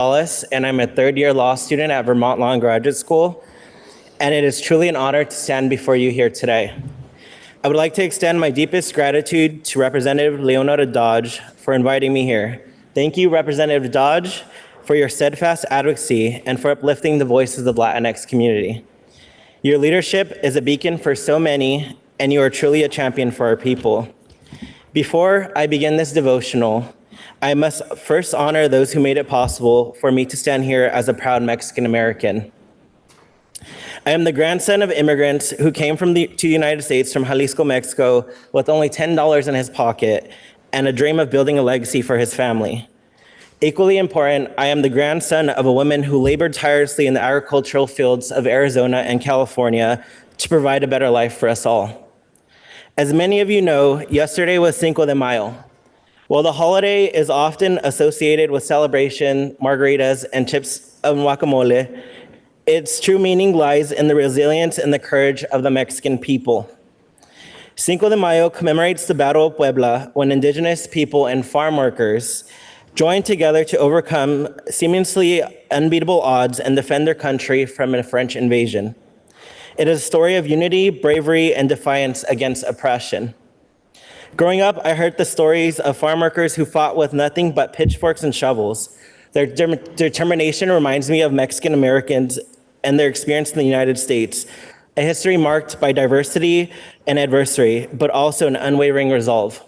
Gonzalez, and I'm a third-year law student at Vermont Law and Graduate School, and it is truly an honor to stand before you here today. I would like to extend my deepest gratitude to Representative Leonora Dodge for inviting me here. Thank you, Representative Dodge, for your steadfast advocacy and for uplifting the voices of the Latinx community. Your leadership is a beacon for so many, and you are truly a champion for our people. Before I begin this devotional, I must first honor those who made it possible for me to stand here as a proud Mexican American. I am the grandson of immigrants who came to the United States from Jalisco, Mexico, with only $10 in his pocket and a dream of building a legacy for his family. Equally important, I am the grandson of a woman who labored tirelessly in the agricultural fields of Arizona and California to provide a better life for us all. As many of you know, yesterday was Cinco de Mayo. While the holiday is often associated with celebration, margaritas, and chips of guacamole, its true meaning lies in the resilience and the courage of the Mexican people. Cinco de Mayo commemorates the Battle of Puebla, when indigenous people and farm workers joined together to overcome seemingly unbeatable odds and defend their country from a French invasion. It is a story of unity, bravery, and defiance against oppression. Growing up, I heard the stories of farm workers who fought with nothing but pitchforks and shovels. Their determination reminds me of Mexican Americans and their experience in the United States, a history marked by diversity and adversity, but also an unwavering resolve.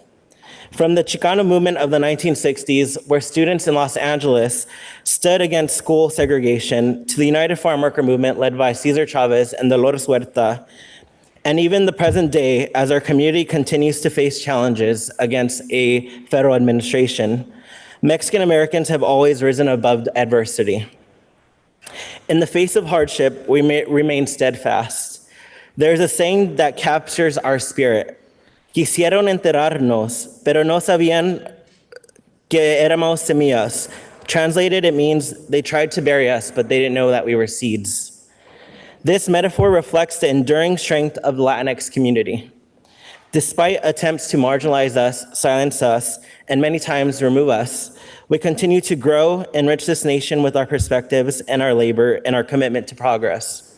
From the Chicano movement of the 1960s, where students in Los Angeles stood against school segregation, to the United Farm Worker movement led by Cesar Chavez and Dolores Huerta, and even the present day, as our community continues to face challenges against a federal administration, Mexican Americans have always risen above adversity. In the face of hardship, we remain steadfast. There's a saying that captures our spirit. Quisieron enterrarnos, pero no sabían que éramos semillas. Translated, it means they tried to bury us, but they didn't know that we were seeds. This metaphor reflects the enduring strength of the Latinx community. Despite attempts to marginalize us, silence us, and many times remove us, we continue to grow, enrich this nation with our perspectives and our labor and our commitment to progress.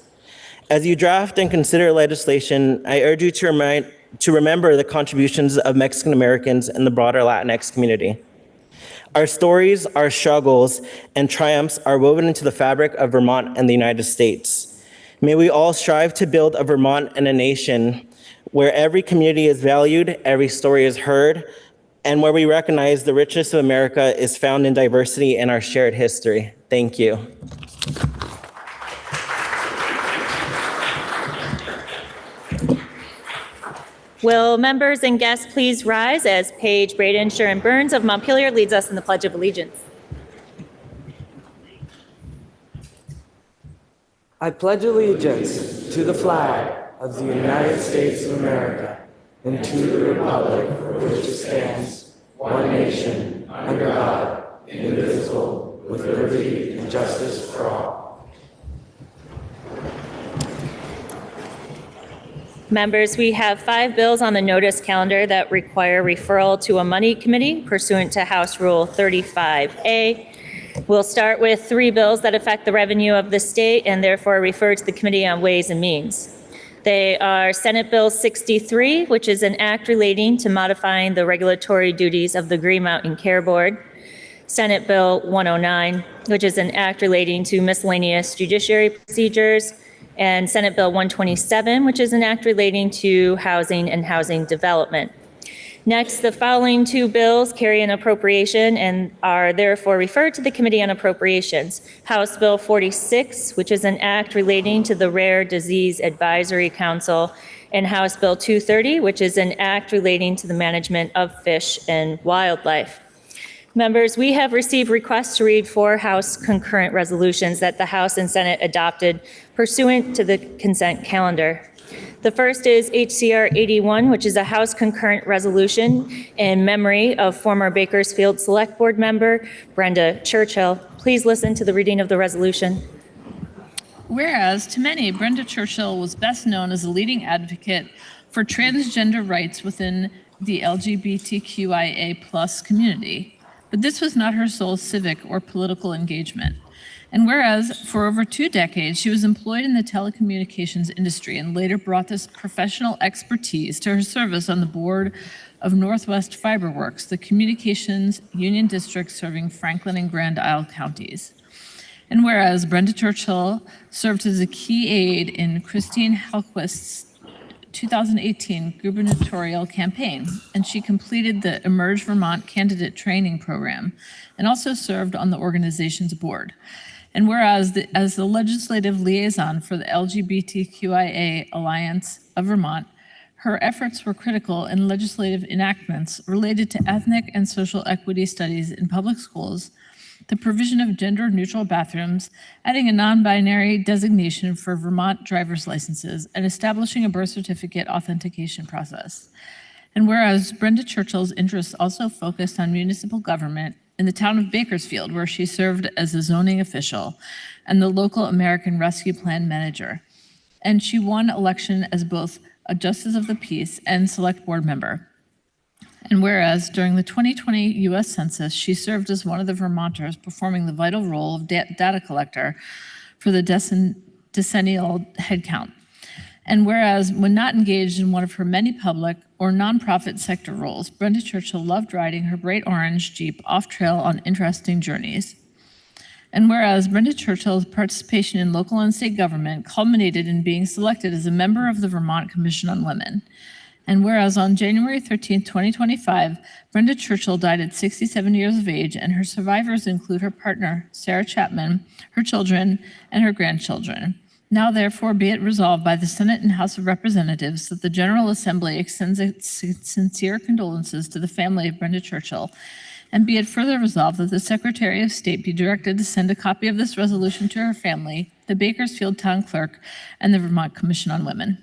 As you draft and consider legislation, I urge you to remember the contributions of Mexican Americans and the broader Latinx community. Our stories, our struggles, and triumphs are woven into the fabric of Vermont and the United States. May we all strive to build a Vermont and a nation where every community is valued, every story is heard, and where we recognize the richness of America is found in diversity and our shared history. Thank you. Will members and guests please rise as Paige Braden Sharon Burns of Montpelier leads us in the Pledge of Allegiance. I pledge allegiance to the flag of the United States of America and to the republic for which it stands, one nation, under God, indivisible, with liberty and justice for all. Members, we have 5 bills on the notice calendar that require referral to a money committee pursuant to House Rule 35A. We'll start with 3 bills that affect the revenue of the state and therefore refer to the Committee on Ways and Means. They are Senate Bill 63, which is an act relating to modifying the regulatory duties of the Green Mountain Care Board. Senate Bill 109, which is an act relating to miscellaneous judiciary procedures. And Senate Bill 127, which is an act relating to housing and housing development. Next, the following 2 bills carry an appropriation and are therefore referred to the Committee on Appropriations. House Bill 46, which is an act relating to the Rare Disease Advisory Council, and House Bill 230, which is an act relating to the management of fish and wildlife. Members, we have received requests to read 4 House concurrent resolutions that the House and Senate adopted pursuant to the consent calendar. The first is HCR 81, which is a House concurrent resolution in memory of former Bakersfield Select Board member Brenda Churchill. Please listen to the reading of the resolution. Whereas to many, Brenda Churchill was best known as a leading advocate for transgender rights within the LGBTQIA+ community. But this was not her sole civic or political engagement. And whereas for over 2 decades, she was employed in the telecommunications industry and later brought this professional expertise to her service on the board of Northwest Fiber Works, the communications union district serving Franklin and Grand Isle counties. And whereas Brenda Churchill served as a key aide in Christine Hellquist's 2018 gubernatorial campaign, and she completed the Emerge Vermont candidate training program and also served on the organization's board. And whereas as the legislative liaison for the LGBTQIA Alliance of Vermont, her efforts were critical in legislative enactments related to ethnic and social equity studies in public schools, the provision of gender-neutral bathrooms, adding a non-binary designation for Vermont driver's licenses, and establishing a birth certificate authentication process. And whereas Brenda Churchill's interests also focused on municipal government in the town of Bakersfield, where she served as a zoning official and the local American Rescue Plan manager. And she won election as both a Justice of the Peace and Select Board member. And whereas during the 2020 U.S. Census, she served as one of the Vermonters performing the vital role of data collector for the decennial headcount. And whereas when not engaged in one of her many public or nonprofit sector roles, Brenda Churchill loved riding her bright orange Jeep off-trail on interesting journeys. And whereas Brenda Churchill's participation in local and state government culminated in being selected as a member of the Vermont Commission on Women. And whereas on January 13, 2025, Brenda Churchill died at 67 years of age, and her survivors include her partner, Sarah Chapman, her children, and her grandchildren. Now, therefore, be it resolved by the Senate and House of Representatives that the General Assembly extends its sincere condolences to the family of Brenda Churchill, and be it further resolved that the Secretary of State be directed to send a copy of this resolution to her family, the Bakersfield Town Clerk, and the Vermont Commission on Women.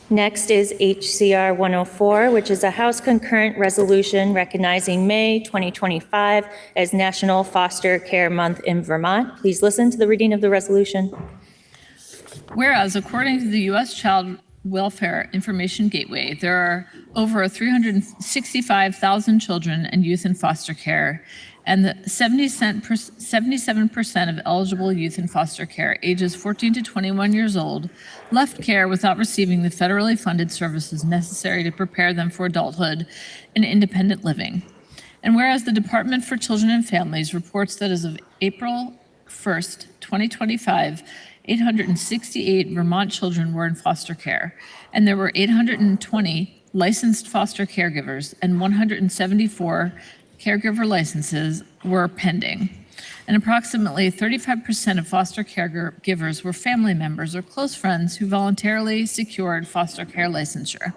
Next is HCR 104, which is a House concurrent resolution recognizing May 2025 as National Foster Care Month in Vermont. Please listen to the reading of the resolution. Whereas, according to the U.S. Child Welfare Information Gateway, there are over 365,000 children and youth in foster care, and the 77% of eligible youth in foster care ages 14 to 21 years old left care without receiving the federally funded services necessary to prepare them for adulthood and independent living. And whereas the Department for Children and Families reports that as of April 1st, 2025, 868 Vermont children were in foster care, and there were 820 licensed foster caregivers and 174 caregiver licenses were pending. And approximately 35% of foster caregivers were family members or close friends who voluntarily secured foster care licensure.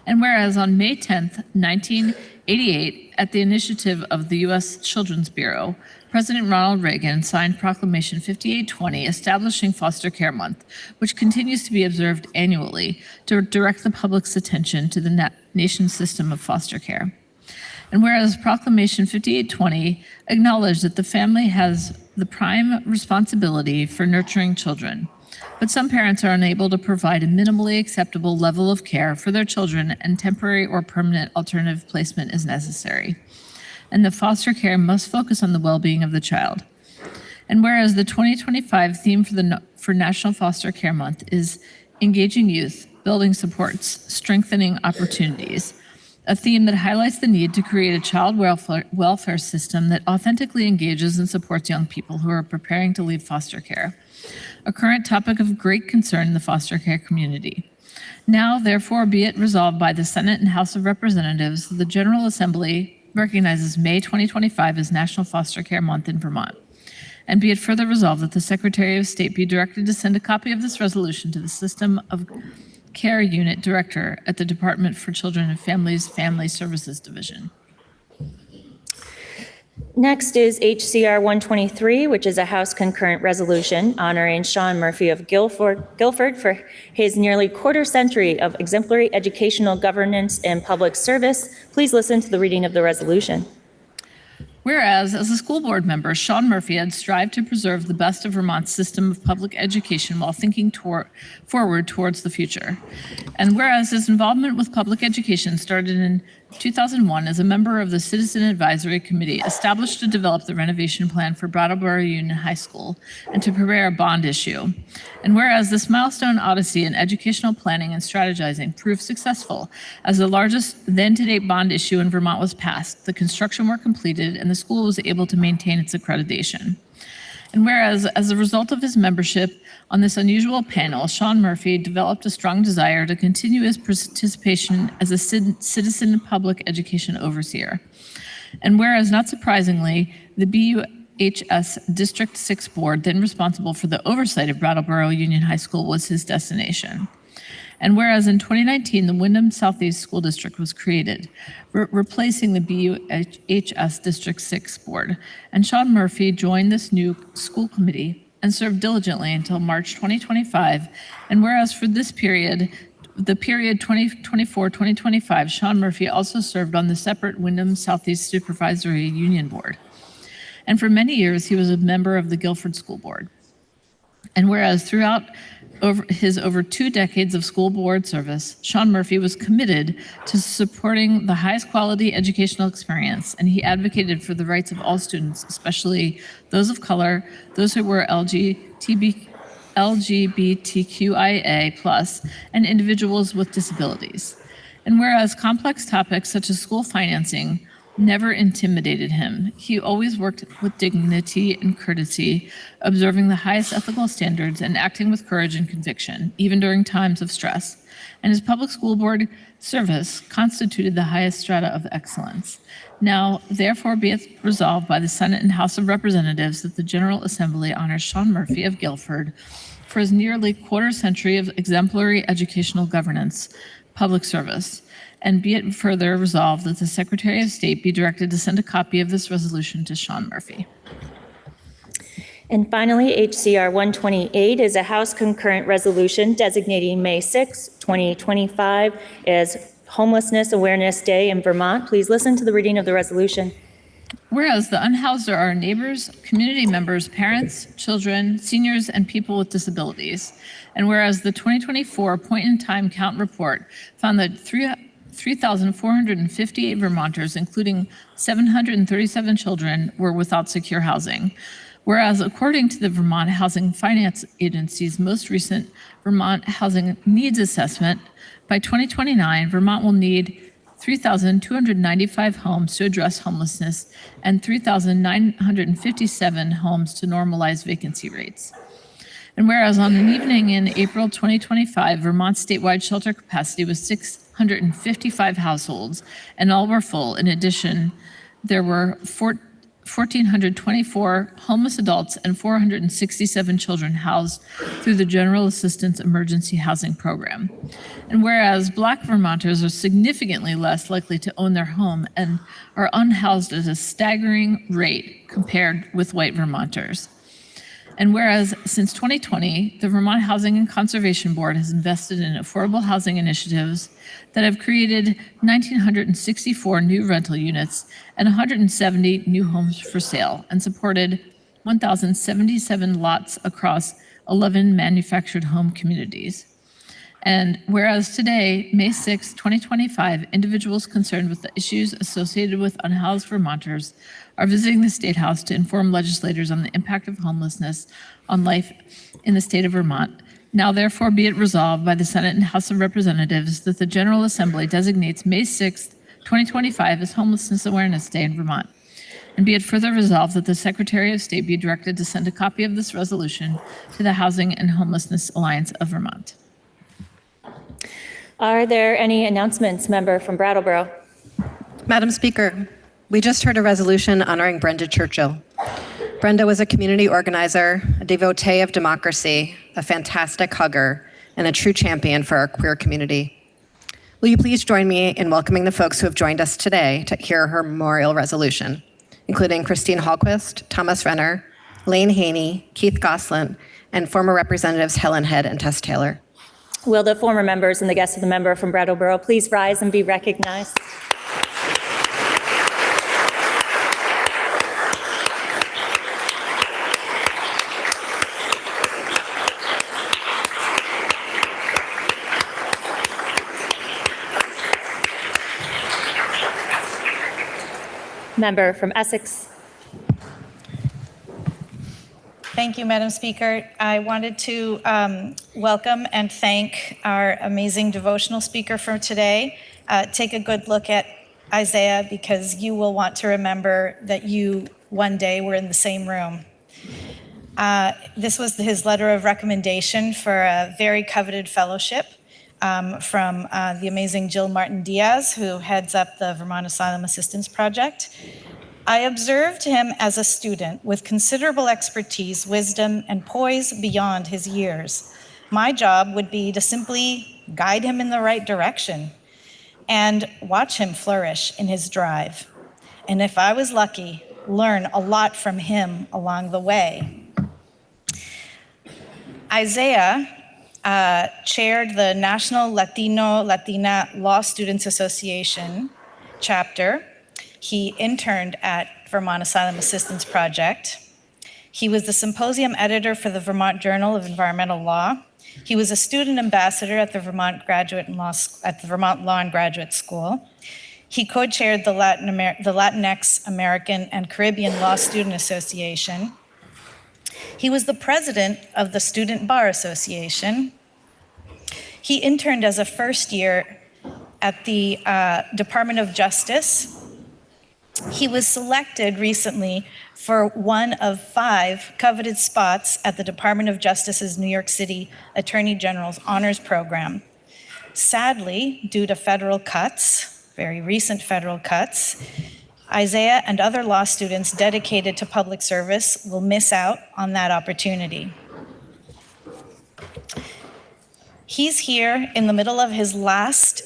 And whereas on May 10th, 1988, at the initiative of the U.S. Children's Bureau, President Ronald Reagan signed Proclamation 5820 establishing Foster Care Month, which continues to be observed annually to direct the public's attention to the nation's system of foster care. And whereas Proclamation 5820 acknowledged that the family has the prime responsibility for nurturing children, but some parents are unable to provide a minimally acceptable level of care for their children, and temporary or permanent alternative placement is necessary. And the foster care must focus on the well-being of the child. And whereas the 2025 theme for National Foster Care Month is engaging youth, building supports, strengthening opportunities, a theme that highlights the need to create a child welfare system that authentically engages and supports young people who are preparing to leave foster care, a current topic of great concern in the foster care community. Now, therefore, be it resolved by the Senate and House of Representatives that the General Assembly recognizes May 2025 as National Foster Care Month in Vermont. And be it further resolved that the Secretary of State be directed to send a copy of this resolution to the System of Care Unit Director at the Department for Children and Families Family Services Division. Next is HCR 123, which is a House concurrent resolution honoring Sean Murphy of Guilford for his nearly quarter century of exemplary educational governance and public service. Please listen to the reading of the resolution. Whereas, as a school board member, Sean Murphy had strived to preserve the best of Vermont's system of public education while thinking forward towards the future. And whereas his involvement with public education started in 2001, as a member of the Citizen Advisory Committee established to develop the renovation plan for Brattleboro Union High School and to prepare a bond issue. And whereas this milestone odyssey in educational planning and strategizing proved successful, as the largest then-to-date bond issue in Vermont was passed, the construction work completed, and the school was able to maintain its accreditation. And whereas, as a result of his membership on this unusual panel, Sean Murphy developed a strong desire to continue his participation as a citizen public education overseer. And whereas, not surprisingly, the BUHS District 6 board, then responsible for the oversight of Brattleboro Union High School, was his destination. And whereas in 2019, the Wyndham Southeast School District was created, replacing the BUHS District 6 board, and Sean Murphy joined this new school committee and served diligently until March 2025. And whereas for this period, the period 2024-2025, Sean Murphy also served on the separate Wyndham Southeast Supervisory Union Board. And for many years, he was a member of the Guilford School Board. And whereas throughout his over 2 decades of school board service, Sean Murphy was committed to supporting the highest quality educational experience, and he advocated for the rights of all students, especially those of color, those who were LGBTQIA+, and individuals with disabilities. And whereas complex topics such as school financing never intimidated him, he always worked with dignity and courtesy, observing the highest ethical standards and acting with courage and conviction, even during times of stress. And his public school board service constituted the highest strata of excellence. Now, therefore, be it resolved by the Senate and House of Representatives that the General Assembly honors Sean Murphy of Guilford for his nearly quarter century of exemplary educational governance, public service. And be it further resolved that the Secretary of State be directed to send a copy of this resolution to Sean Murphy. And finally, HCR 128 is a House concurrent resolution designating May 6, 2025 as Homelessness Awareness Day in Vermont. Please listen to the reading of the resolution. Whereas the unhoused are our neighbors, community members, parents, children, seniors, and people with disabilities. And whereas the 2024 point-in-time count report found that 3,458 Vermonters, including 737 children, were without secure housing. Whereas according to the Vermont Housing Finance Agency's most recent Vermont Housing Needs Assessment, by 2029, Vermont will need 3,295 homes to address homelessness and 3,957 homes to normalize vacancy rates. And whereas on an evening in April 2025, Vermont's statewide shelter capacity was 655 households, and all were full. In addition, there were 1,424 homeless adults and 467 children housed through the General Assistance Emergency Housing Program. And whereas Black Vermonters are significantly less likely to own their home and are unhoused at a staggering rate compared with white Vermonters. And whereas since 2020, the Vermont Housing and Conservation Board has invested in affordable housing initiatives that have created 1,964 new rental units and 170 new homes for sale, and supported 1,077 lots across 11 manufactured home communities. And whereas today, May 6, 2025, individuals concerned with the issues associated with unhoused Vermonters are visiting the State House to inform legislators on the impact of homelessness on life in the state of Vermont. Now therefore be it resolved by the Senate and House of Representatives that the General Assembly designates May 6, 2025 as Homelessness Awareness Day in Vermont. And be it further resolved that the Secretary of State be directed to send a copy of this resolution to the Housing and Homelessness Alliance of Vermont. Are there any announcements, member from Brattleboro? Madam Speaker, we just heard a resolution honoring Brenda Churchill. Brenda was a community organizer, a devotee of democracy, a fantastic hugger, and a true champion for our queer community. Will you please join me in welcoming the folks who have joined us today to hear her memorial resolution, including Christine Hallquist, Thomas Renner, Lane Haney, Keith Goslin, and former Representatives Helen Head and Tess Taylor. Will the former members and the guests of the member from Brattleboro please rise and be recognized? Member from Essex. Thank you, Madam Speaker. I wanted to welcome and thank our amazing devotional speaker for today. Take a good look at Isaiah, because you will want to remember that you one day were in the same room. This was his letter of recommendation for a very coveted fellowship from the amazing Jill Martin Diaz, who heads up the Vermont Asylum Assistance Project. I observed him as a student with considerable expertise, wisdom, and poise beyond his years. My job would be to simply guide him in the right direction and watch him flourish in his drive. And if I was lucky, learn a lot from him along the way. Isaiah chaired the National Latina Law Students Association chapter. He interned at Vermont Asylum Assistance Project. He was the symposium editor for the Vermont Journal of Environmental Law. He was a student ambassador at the Vermont Law and Graduate School. He co-chaired the Latinx American and Caribbean Law Student Association. He was the president of the Student Bar Association. He interned as a first year at the Department of Justice. He was selected recently for one of 5 coveted spots at the Department of Justice's New York City Attorney General's Honors Program. Sadly, due to federal cuts, very recent federal cuts, Isaiah and other law students dedicated to public service will miss out on that opportunity. He's here in the middle of his last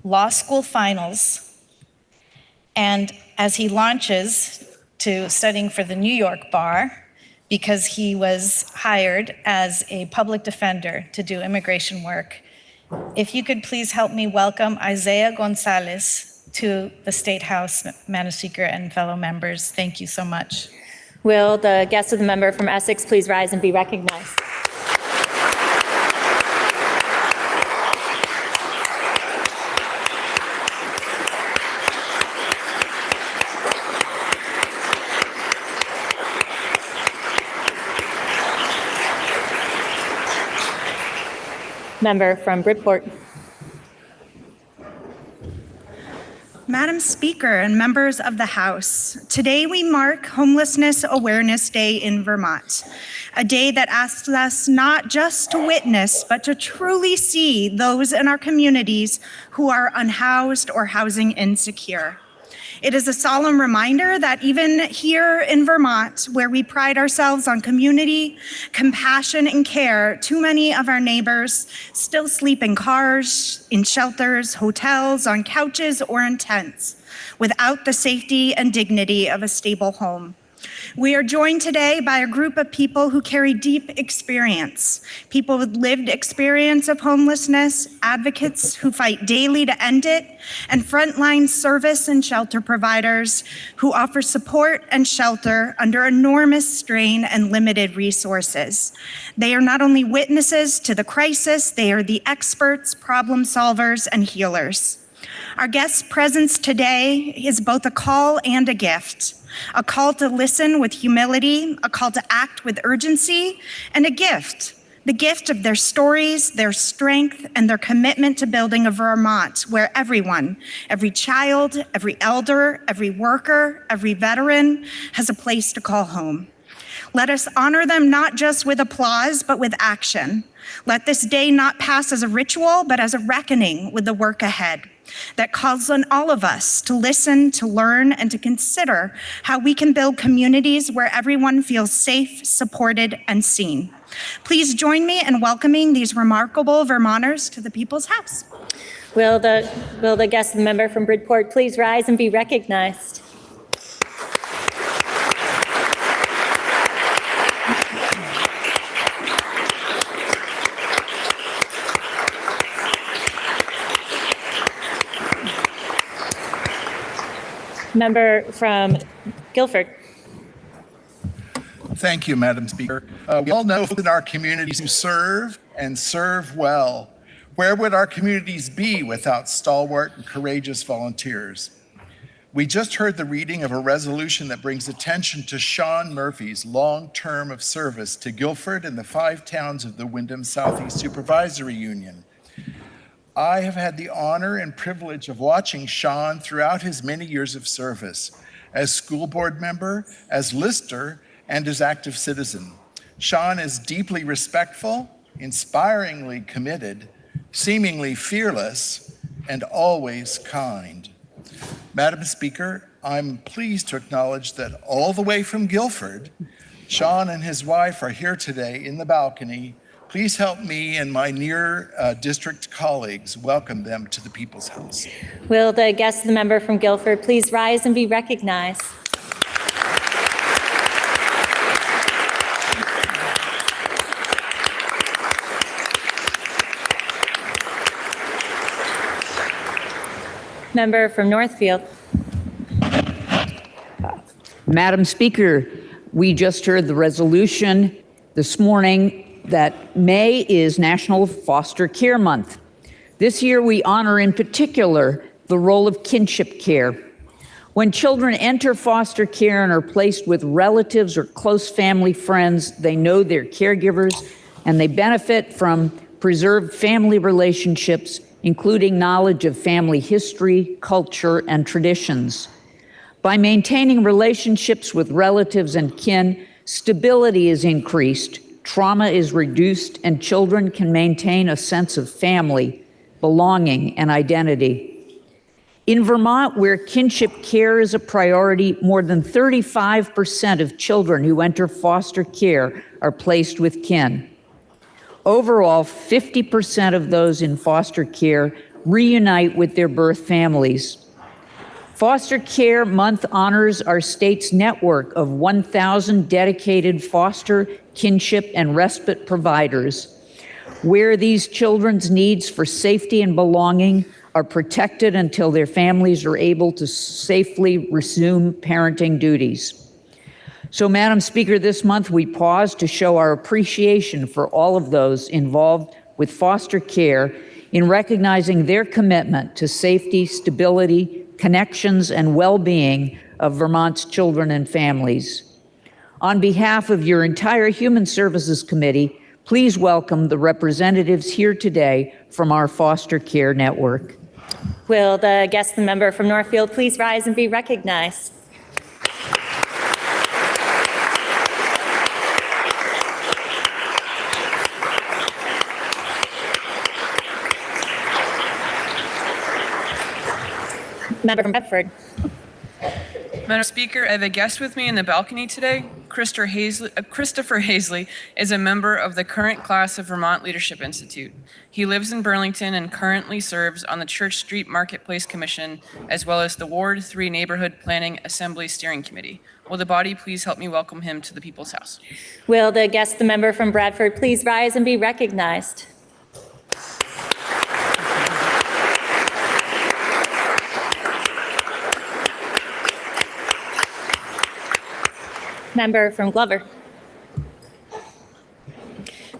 law school finals, and as he launches to studying for the New York bar, because he was hired as a public defender to do immigration work. If you could please help me welcome Isaiah Gonzalez to the State House, Madam Speaker and fellow members. Thank you so much. Will the guest of the member from Essex please rise and be recognized? Member from Bridport. Madam Speaker and members of the House, today we mark Homelessness Awareness Day in Vermont, a day that asks us not just to witness, but to truly see those in our communities who are unhoused or housing insecure. It is a solemn reminder that even here in Vermont, where we pride ourselves on community, compassion, and care, too many of our neighbors still sleep in cars, in shelters, hotels, on couches, or in tents, without the safety and dignity of a stable home. We are joined today by a group of people who carry deep experience, people with lived experience of homelessness, advocates who fight daily to end it, and frontline service and shelter providers who offer support and shelter under enormous strain and limited resources. They are not only witnesses to the crisis, they are the experts, problem solvers, and healers. Our guest's presence today is both a call and a gift. A call to listen with humility, a call to act with urgency, and a gift. The gift of their stories, their strength, and their commitment to building a Vermont where everyone, every child, every elder, every worker, every veteran has a place to call home. Let us honor them not just with applause, but with action. Let this day not pass as a ritual, but as a reckoning with the work ahead that calls on all of us to listen, to learn, and to consider how we can build communities where everyone feels safe, supported, and seen. Please join me in welcoming these remarkable Vermonters to the People's House. Will the guest of the member from Bridport please rise and be recognized? Member from Guilford. Thank you, Madam Speaker. We all know that our communities who serve and serve well. Where would our communities be without stalwart and courageous volunteers? We just heard the reading of a resolution that brings attention to Sean Murphy's long term of service to Guilford and the 5 towns of the Wyndham Southeast Supervisory Union. I have had the honor and privilege of watching Sean throughout his many years of service as school board member, as lister, and as active citizen. Sean is deeply respectful, inspiringly committed, seemingly fearless, and always kind. Madam Speaker, I'm pleased to acknowledge that all the way from Guilford, Sean and his wife are here today in the balcony. Please help me and my near district colleagues welcome them to the People's House. Will the guest member from Guilford please rise and be recognized? Member from Northfield. Madam Speaker, we just heard the resolution this morning that May is National Foster Care Month. This year we honor in particular the role of kinship care. When children enter foster care and are placed with relatives or close family friends, they know their caregivers and they benefit from preserved family relationships, including knowledge of family history, culture, and traditions. By maintaining relationships with relatives and kin, stability is increased, trauma is reduced, and children can maintain a sense of family, belonging, and identity. In Vermont, where kinship care is a priority, more than 35% of children who enter foster care are placed with kin. Overall, 50% of those in foster care reunite with their birth families. Foster Care Month honors our state's network of 1,000 dedicated foster, kinship, and respite providers, where these children's needs for safety and belonging are protected until their families are able to safely resume parenting duties. So, Madam Speaker, this month we pause to show our appreciation for all of those involved with foster care in recognizing their commitment to safety, stability, connections, and well-being of Vermont's children and families. On behalf of your entire Human Services Committee, please welcome the representatives here today from our foster care network. Will the guest member from Northfield please rise and be recognized? Member from Bedford. Madam Speaker, I have a guest with me in the balcony today. Christopher Hazley is a member of the current class of Vermont Leadership Institute. He lives in Burlington and currently serves on the Church Street Marketplace Commission, as well as the Ward 3 Neighborhood Planning Assembly Steering Committee. Will the body please help me welcome him to the People's House? Will the guest member from Bradford please rise and be recognized? Member from Glover.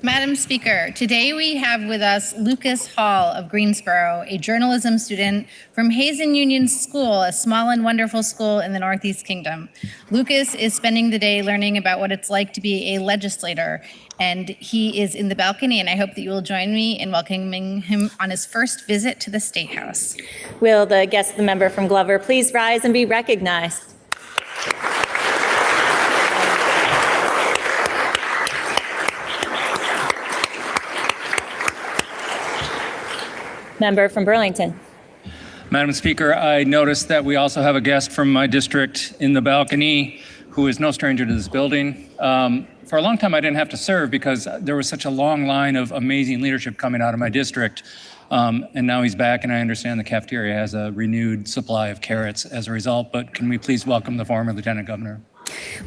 Madam Speaker, today we have with us Lucas Hall of Greensboro, a journalism student from Hazen Union School, a small and wonderful school in the Northeast Kingdom. Lucas is spending the day learning about what it's like to be a legislator, and he is in the balcony, and I hope that you will join me in welcoming him on his first visit to the State House. Will the guest member from Glover please rise and be recognized? Member from Burlington. Madam Speaker, I noticed that we also have a guest from my district in the balcony who is no stranger to this building. For a long time, I didn't have to serve because there was such a long line of amazing leadership coming out of my district. And now he's back, and I understand the cafeteria has a renewed supply of carrots as a result. But can we please welcome the former Lieutenant Governor?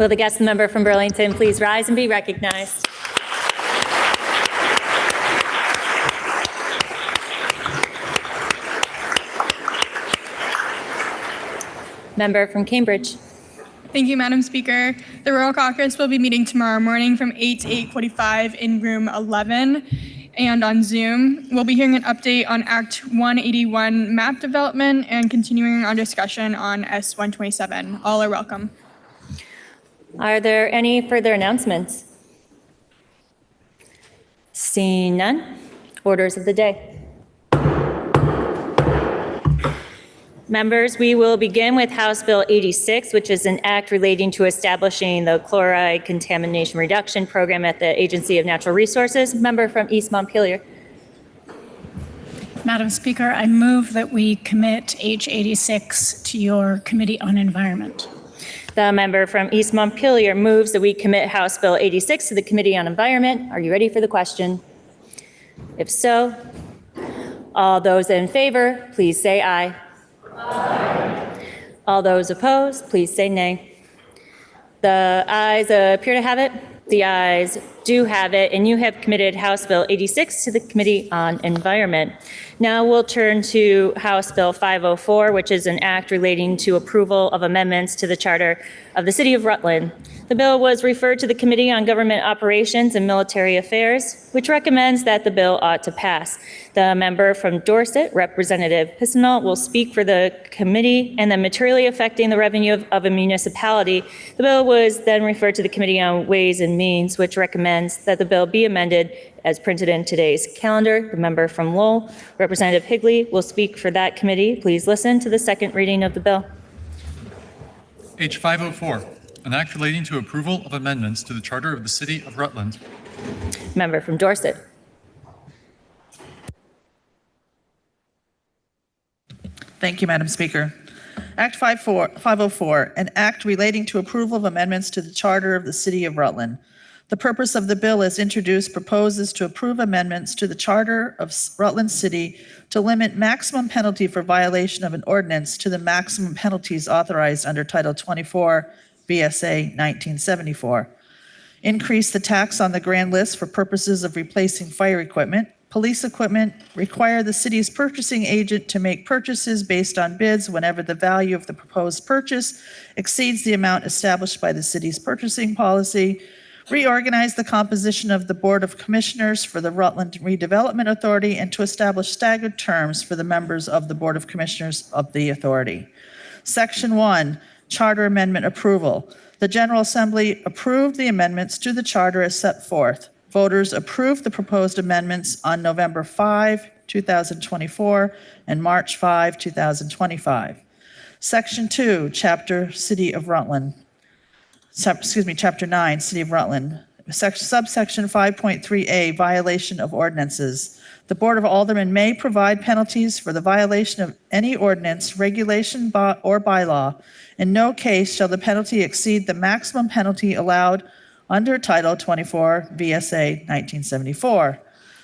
Will the guest member from Burlington please rise and be recognized? Member from Cambridge. Thank you, Madam Speaker. The Royal Caucus will be meeting tomorrow morning from 8 to 8:45 in room 11. and on Zoom. We'll be hearing an update on Act 181 map development and continuing our discussion on S127. All are welcome. Are there any further announcements? Seeing none, orders of the day. Members, we will begin with House Bill 86, which is an act relating to establishing the chloride contamination reduction program at the Agency of Natural Resources. Member from East Montpelier. Madam Speaker, I move that we commit H86 to your Committee on Environment. The member from East Montpelier moves that we commit House Bill 86 to the Committee on Environment. Are you ready for the question? If so, all those in favor, please say aye. Aye. All those opposed, please say nay. The ayes appear to have it. The ayes do have it, and you have committed House Bill 86 to the Committee on Environment. Now we'll turn to House Bill 504, which is an act relating to approval of amendments to the Charter of the City of Rutland. The bill was referred to the Committee on Government Operations and Military Affairs, which recommends that the bill ought to pass. The member from Dorset, Representative Pisonal, will speak for the committee, and then materially affecting the revenue of a municipality. The bill was then referred to the Committee on Ways and Means, which recommends that the bill be amended as printed in today's calendar. The member from Lowell, Representative Higley, will speak for that committee. Please listen to the second reading of the bill. H504, an act relating to approval of amendments to the Charter of the City of Rutland. Member from Dorset. Thank you, Madam Speaker. Act 504, an act relating to approval of amendments to the Charter of the City of Rutland. The purpose of the bill as introduced proposes to approve amendments to the Charter of Rutland City to limit maximum penalty for violation of an ordinance to the maximum penalties authorized under Title 24 VSA 1974. Increase the tax on the grand list for purposes of replacing fire equipment, police equipment, require the city's purchasing agent to make purchases based on bids whenever the value of the proposed purchase exceeds the amount established by the city's purchasing policy, reorganize the composition of the Board of Commissioners for the Rutland Redevelopment Authority, and to establish staggered terms for the members of the Board of Commissioners of the authority. Section 1, Charter Amendment Approval. The General Assembly approved the amendments to the Charter as set forth. Voters approved the proposed amendments on November 5, 2024, and March 5, 2025. Section 2, Chapter City of Rutland. Chapter 9, City of Rutland. Subsection 5.3a, Violation of Ordinances. The Board of Aldermen may provide penalties for the violation of any ordinance, regulation, or bylaw. In no case shall the penalty exceed the maximum penalty allowed under Title 24 VSA 1974.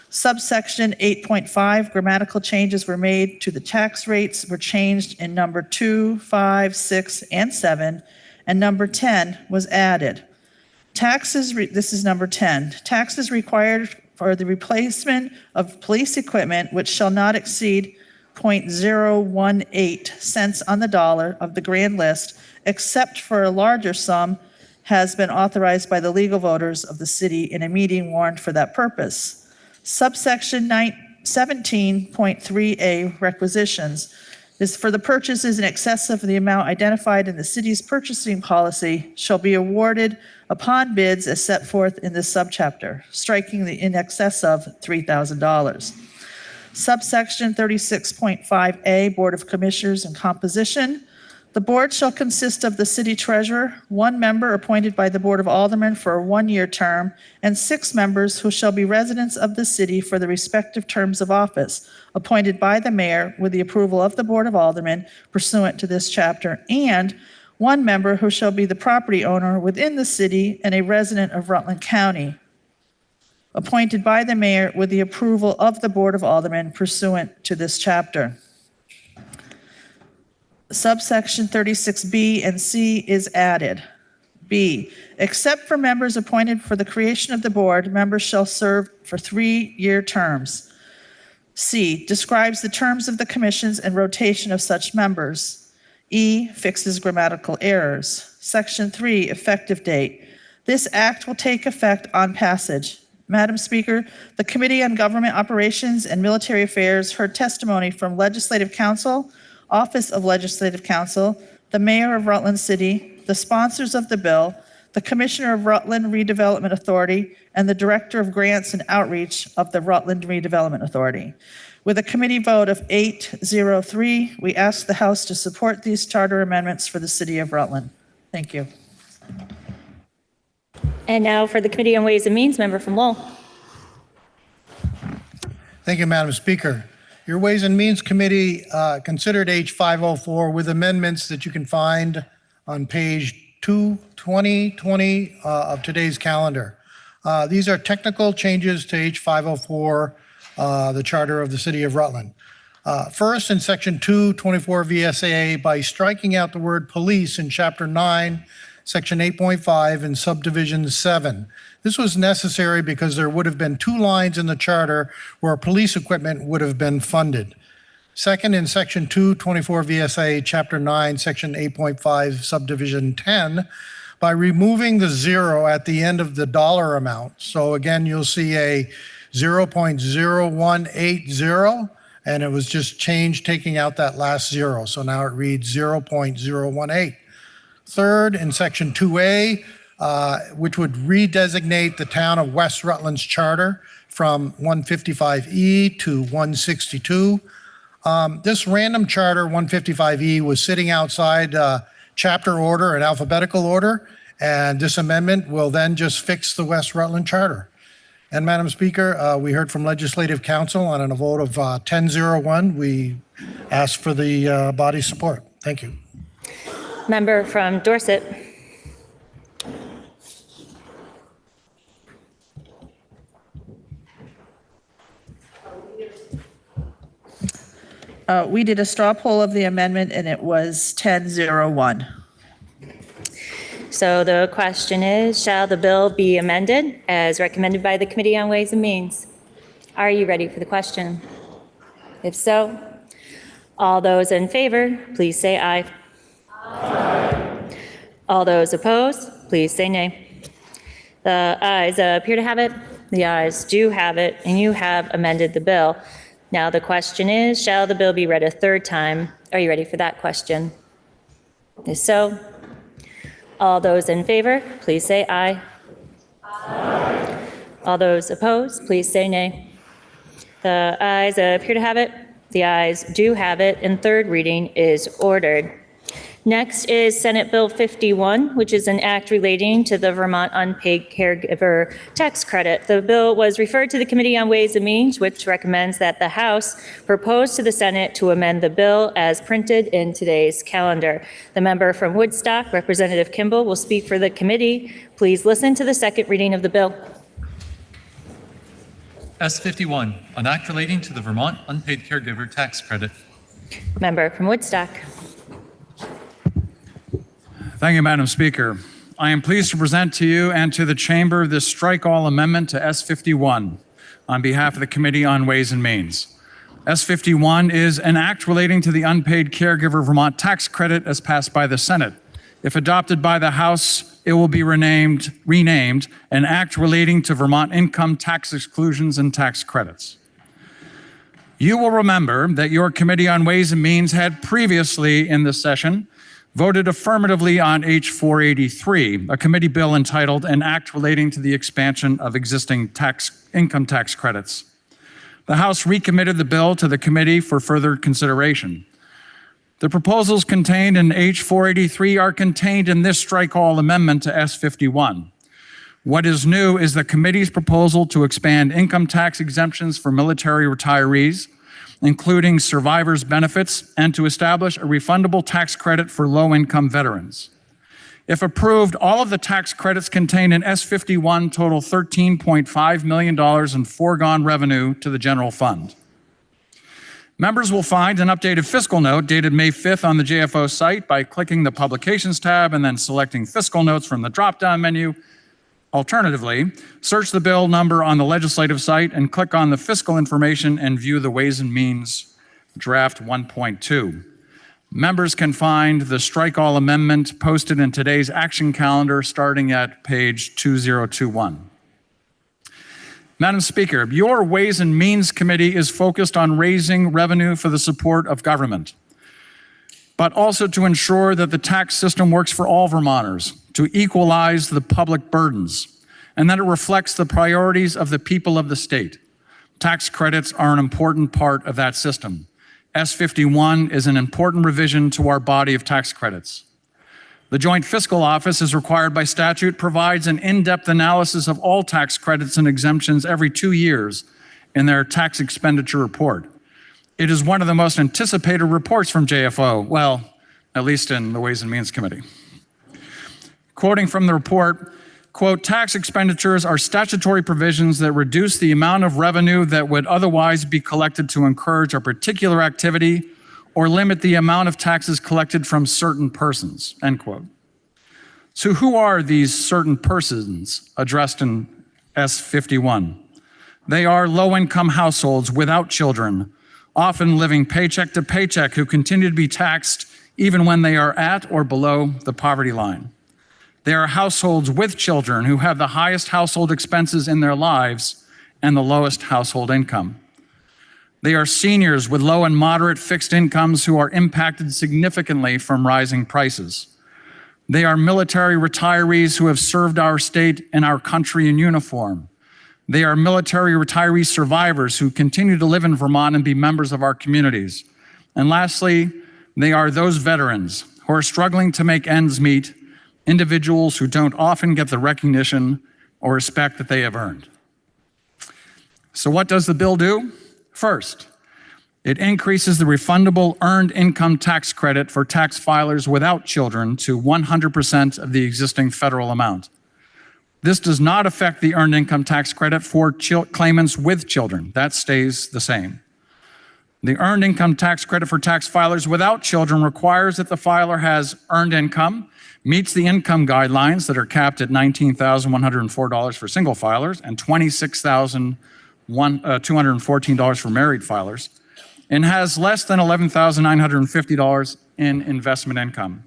Subsection 8.5, grammatical changes were made to the tax rates were changed in number 2, 5, 6, and 7, and number 10 was added. This is number 10. Taxes required for the replacement of police equipment, which shall not exceed 0.018 cents on the dollar of the grand list, except for a larger sum, has been authorized by the legal voters of the city in a meeting warned for that purpose. Subsection 17.3a, requisitions, is for the purchases in excess of the amount identified in the city's purchasing policy shall be awarded upon bids as set forth in this subchapter, striking the in excess of $3,000. Subsection 36.5a, Board of Commissioners and composition. The board shall consist of the city treasurer, 1 member appointed by the Board of Aldermen for a 1-year term, and 6 members who shall be residents of the city for the respective terms of office, appointed by the mayor with the approval of the Board of Aldermen pursuant to this chapter, and 1 member who shall be the property owner within the city and a resident of Rutland County, appointed by the mayor with the approval of the Board of Aldermen pursuant to this chapter. Subsection 36B and C is added. B, except for members appointed for the creation of the board, members shall serve for 3-year terms. C, describes the terms of the commissions and rotation of such members. E, fixes grammatical errors. Section 3, effective date. This act will take effect on passage. Madam Speaker, the Committee on Government Operations and Military Affairs heard testimony from Legislative Counsel, Office of Legislative Counsel, the Mayor of Rutland City, the sponsors of the bill, the Commissioner of Rutland Redevelopment Authority, and the Director of Grants and Outreach of the Rutland Redevelopment Authority. With a committee vote of 8-0-3, we ask the House to support these charter amendments for the City of Rutland. Thank you. And now for the Committee on Ways and Means, member from Lowell. Thank you, Madam Speaker. Your Ways and Means Committee considered H504 with amendments that you can find on page 22020 of today's calendar. These are technical changes to H504, the Charter of the City of Rutland. First, in Section 224 VSAA, by striking out the word police in Chapter 9, Section 8.5 and Subdivision 7. This was necessary because there would have been 2 lines in the charter where police equipment would have been funded. Second, in Section 224 VSA, Chapter 9, Section 8.5, Subdivision 10, by removing the 0 at the end of the dollar amount. So again, you'll see a 0.0180, and it was just changed taking out that last 0. So now it reads 0.018. Third, in Section 2A, which would redesignate the town of West Rutland's charter from 155E to 162. This random charter, 155E, was sitting outside chapter order and alphabetical order, and this amendment will then just fix the West Rutland charter. And Madam Speaker, we heard from Legislative Counsel on a vote of 10-0-1. We ask for the body's support. Thank you. Member from Dorset. We did a straw poll of the amendment and it was 10-0-1. So the question is, shall the bill be amended as recommended by the Committee on Ways and Means? Are you ready for the question? If so, all those in favor, please say aye. Aye. All those opposed, please say nay. The ayes appear to have it. The ayes do have it, and you have amended the bill. Now the question is, shall the bill be read a third time? Are you ready for that question? If so, all those in favor, please say aye. Aye. All those opposed, please say nay. The ayes appear to have it. The ayes do have it, and third reading is ordered. Next is Senate Bill 51, which is an act relating to the Vermont Unpaid Caregiver Tax Credit. The bill was referred to the Committee on Ways and Means, which recommends that the House propose to the Senate to amend the bill as printed in today's calendar. The member from Woodstock, Representative Kimball, will speak for the committee. Please listen to the second reading of the bill. S51, an act relating to the Vermont Unpaid Caregiver Tax Credit. Member from Woodstock. Thank you, Madam Speaker. I am pleased to present to you and to the Chamber this strike-all amendment to S51 on behalf of the Committee on Ways and Means. S51 is an act relating to the Unpaid Caregiver Vermont Tax Credit as passed by the Senate. If adopted by the House, it will be renamed an act relating to Vermont income tax exclusions and tax credits. You will remember that your Committee on Ways and Means had previously in this session voted affirmatively on H483, a committee bill entitled An Act Relating to the Expansion of Existing Income Tax Credits. The House recommitted the bill to the committee for further consideration. The proposals contained in H483 are contained in this strike-all amendment to S51. What is new is the committee's proposal to expand income tax exemptions for military retirees, including survivors' benefits, and to establish a refundable tax credit for low-income veterans. If approved, all of the tax credits contained in S51 total $13.5 million in foregone revenue to the general fund. Members will find an updated fiscal note dated May 5th on the JFO site by clicking the Publications tab and then selecting Fiscal Notes from the drop-down menu. Alternatively, search the bill number on the legislative site and click on the fiscal information and view the Ways and Means Draft 1.2. Members can find the strike-all amendment posted in today's action calendar starting at page 2021. Madam Speaker, your Ways and Means Committee is focused on raising revenue for the support of government, but also to ensure that the tax system works for all Vermonters, to equalize the public burdens, and that it reflects the priorities of the people of the state. Tax credits are an important part of that system. S51 is an important revision to our body of tax credits. The Joint Fiscal Office, as required by statute, provides an in-depth analysis of all tax credits and exemptions every 2 years in their tax expenditure report. It is one of the most anticipated reports from JFO, well, at least in the Ways and Means Committee. Quoting from the report, quote, tax expenditures are statutory provisions that reduce the amount of revenue that would otherwise be collected to encourage a particular activity or limit the amount of taxes collected from certain persons, end quote. So who are these certain persons addressed in S51? They are low-income households without children, often living paycheck to paycheck, who continue to be taxed even when they are at or below the poverty line. They are households with children who have the highest household expenses in their lives and the lowest household income. They are seniors with low and moderate fixed incomes who are impacted significantly from rising prices. They are military retirees who have served our state and our country in uniform. They are military retiree survivors who continue to live in Vermont and be members of our communities. And lastly, they are those veterans who are struggling to make ends meet, individuals who don't often get the recognition or respect that they have earned. So what does the bill do? First, it increases the refundable earned income tax credit for tax filers without children to 100% of the existing federal amount. This does not affect the earned income tax credit for claimants with children. That stays the same. The earned income tax credit for tax filers without children requires that the filer has earned income, meets the income guidelines that are capped at $19,104 for single filers and $26,214 for married filers, and has less than $11,950 in investment income.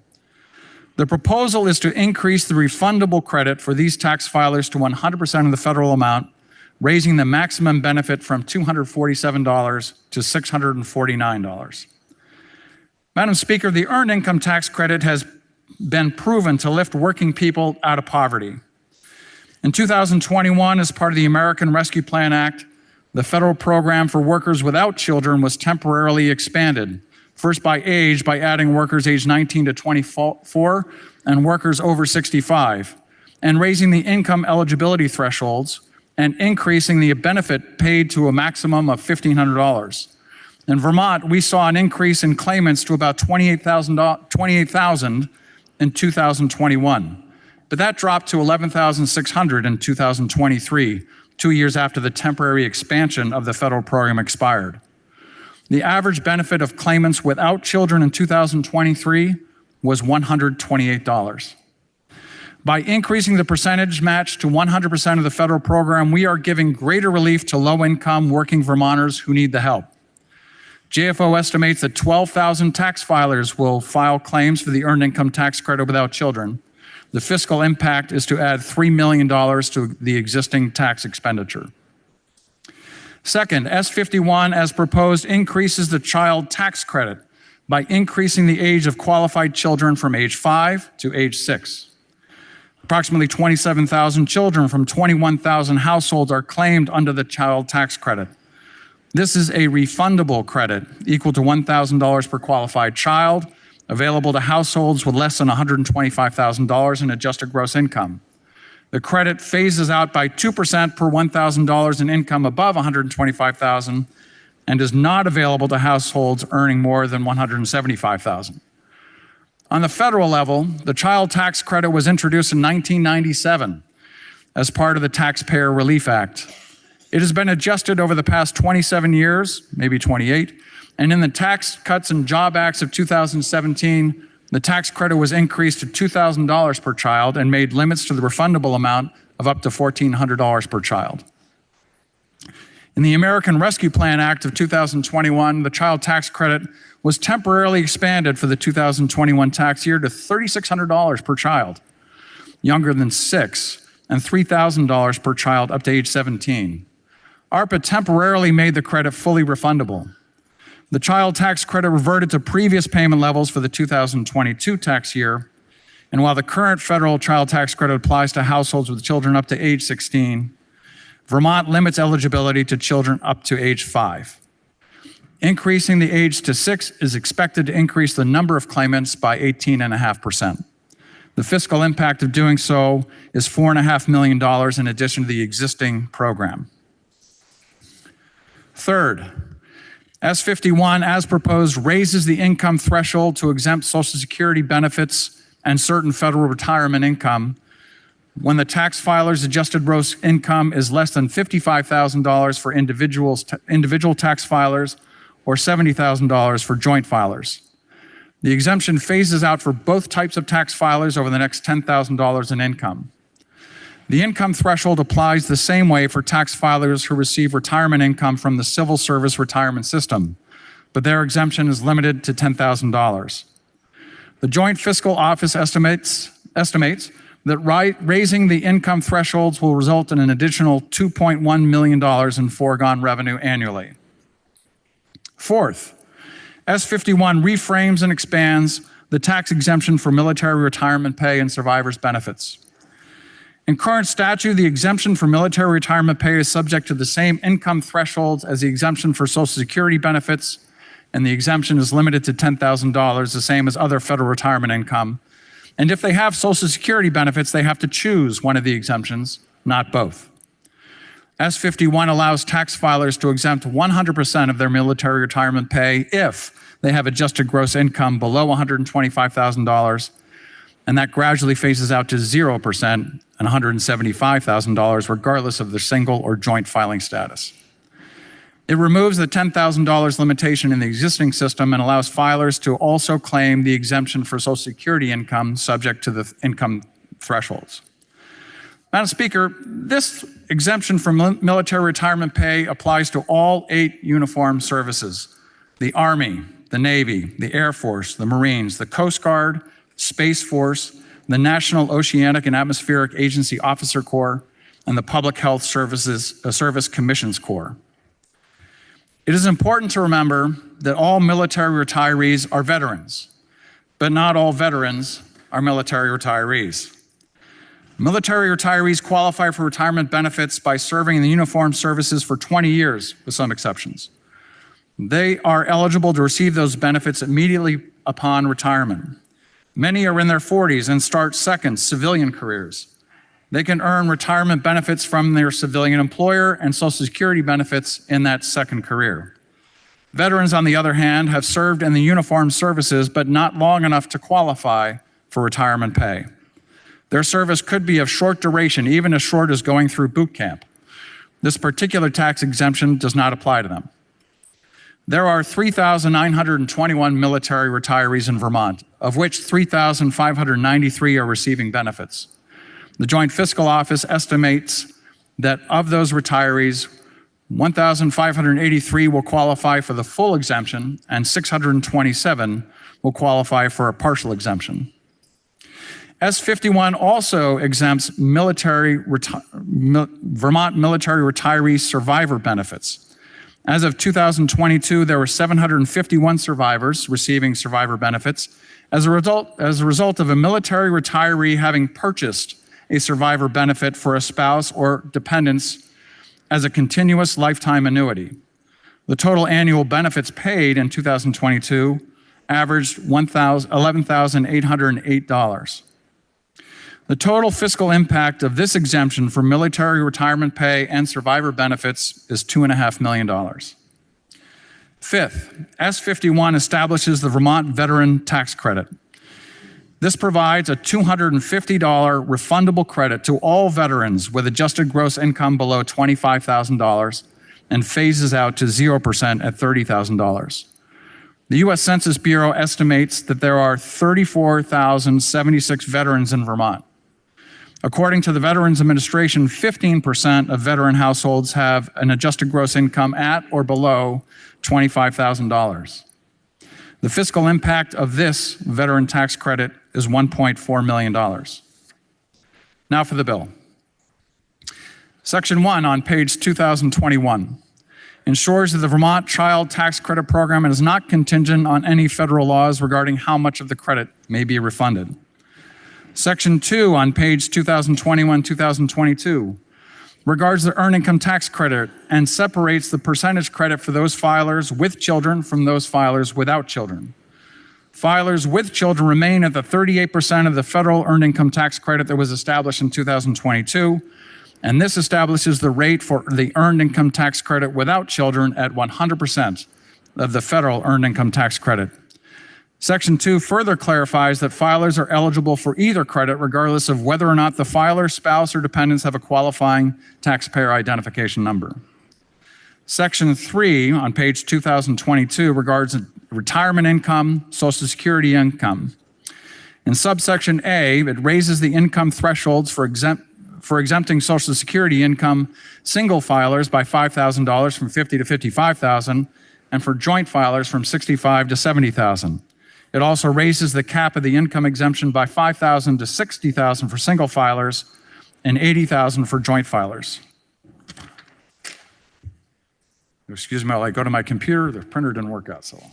The proposal is to increase the refundable credit for these tax filers to 100% of the federal amount, raising the maximum benefit from $247 to $649. Madam Speaker, the earned income tax credit has been proven to lift working people out of poverty. In 2021, as part of the American Rescue Plan Act, the federal program for workers without children was temporarily expanded, first by age by adding workers aged 19 to 24 and workers over 65, and raising the income eligibility thresholds and increasing the benefit paid to a maximum of $1,500. In Vermont, we saw an increase in claimants to about 28,000 in 2021, but that dropped to 11,600 in 2023, 2 years after the temporary expansion of the federal program expired. The average benefit of claimants without children in 2023 was $128. By increasing the percentage match to 100% of the federal program, we are giving greater relief to low-income working Vermonters who need the help. JFO estimates that 12,000 tax filers will file claims for the earned income tax credit without children. The fiscal impact is to add $3 million to the existing tax expenditure. Second, S51, as proposed, increases the child tax credit by increasing the age of qualified children from age 5 to age 6. Approximately 27,000 children from 21,000 households are claimed under the child tax credit. This is a refundable credit equal to $1,000 per qualified child, available to households with less than $125,000 in adjusted gross income. The credit phases out by 2% per $1,000 in income above $125,000 and is not available to households earning more than $175,000. On the federal level, the child tax credit was introduced in 1997 as part of the Taxpayer Relief Act. It has been adjusted over the past 27 years, maybe 28, and in the Tax Cuts and Job Acts of 2017, the tax credit was increased to $2,000 per child and made limits to the refundable amount of up to $1,400 per child. In the American Rescue Plan Act of 2021, the child tax credit was temporarily expanded for the 2021 tax year to $3,600 per child, younger than 6, and $3,000 per child up to age 17. ARPA temporarily made the credit fully refundable. The child tax credit reverted to previous payment levels for the 2022 tax year, and while the current federal child tax credit applies to households with children up to age 16, Vermont limits eligibility to children up to age 5. Increasing the age to 6 is expected to increase the number of claimants by 18.5%. The fiscal impact of doing so is $4.5 million in addition to the existing program. Third, S51, as proposed, raises the income threshold to exempt Social Security benefits and certain federal retirement income when the tax filer's adjusted gross income is less than $55,000 for individual tax filers or $70,000 for joint filers. The exemption phases out for both types of tax filers over the next $10,000 in income. The income threshold applies the same way for tax filers who receive retirement income from the civil service retirement system, but their exemption is limited to $10,000. The Joint Fiscal Office estimates that raising the income thresholds will result in an additional $2.1 million in foregone revenue annually. Fourth, S51 reframes and expands the tax exemption for military retirement pay and survivors' benefits. In current statute, the exemption for military retirement pay is subject to the same income thresholds as the exemption for Social Security benefits, and the exemption is limited to $10,000, the same as other federal retirement income. And if they have Social Security benefits, they have to choose one of the exemptions, not both. S51 allows tax filers to exempt 100% of their military retirement pay if they have adjusted gross income below $125,000, and that gradually phases out to 0% and $175,000 regardless of their single or joint filing status. It removes the $10,000 limitation in the existing system and allows filers to also claim the exemption for Social Security income subject to the income thresholds. Madam Speaker, this exemption from military retirement pay applies to all 8 uniformed services: the Army, the Navy, the Air Force, the Marines, the Coast Guard, Space Force, the National Oceanic and Atmospheric Agency Officer Corps, and the Public Health Service Commissions Corps. It is important to remember that all military retirees are veterans, but not all veterans are military retirees. Military retirees qualify for retirement benefits by serving in the uniformed services for 20 years, with some exceptions. They are eligible to receive those benefits immediately upon retirement. Many are in their 40s and start second civilian careers. They can earn retirement benefits from their civilian employer and Social Security benefits in that second career. Veterans, on the other hand, have served in the uniformed services, but not long enough to qualify for retirement pay. Their service could be of short duration, even as short as going through boot camp. This particular tax exemption does not apply to them. There are 3,921 military retirees in Vermont, of which 3,593 are receiving benefits. The Joint Fiscal Office estimates that of those retirees, 1,583 will qualify for the full exemption and 627 will qualify for a partial exemption. S51 also exempts Vermont military retiree survivor benefits. As of 2022, there were 751 survivors receiving survivor benefits as a result of a military retiree having purchased a survivor benefit for a spouse or dependents as a continuous lifetime annuity. The total annual benefits paid in 2022 averaged $11,808. The total fiscal impact of this exemption for military retirement pay and survivor benefits is $2.5 million. Fifth, S51 establishes the Vermont Veteran Tax Credit. This provides a $250 refundable credit to all veterans with adjusted gross income below $25,000 and phases out to 0% at $30,000. The U.S. Census Bureau estimates that there are 34,076 veterans in Vermont. According to the Veterans Administration, 15% of veteran households have an adjusted gross income at or below $25,000. The fiscal impact of this veteran tax credit is $1.4 million. Now for the bill. Section 1 on page 2021 ensures that the Vermont Child Tax Credit Program is not contingent on any federal laws regarding how much of the credit may be refunded. Section 2 on page 2021-2022 regards the earned income tax credit and separates the percentage credit for those filers with children from those filers without children. Filers with children remain at the 38% of the federal earned income tax credit that was established in 2022, and this establishes the rate for the earned income tax credit without children at 100% of the federal earned income tax credit. Section 2 further clarifies that filers are eligible for either credit regardless of whether or not the filer, spouse, or dependents have a qualifying taxpayer identification number. Section 3 on page 2022 regards retirement income, Social Security income. In subsection A, it raises the income thresholds for exempting Social Security income single filers by $5,000 from $50,000 to $55,000, and for joint filers from $65,000 to $70,000. It also raises the cap of the income exemption by $5,000 to $60,000 for single filers and $80,000 for joint filers. Excuse me, while I go to my computer, the printer didn't work out so well.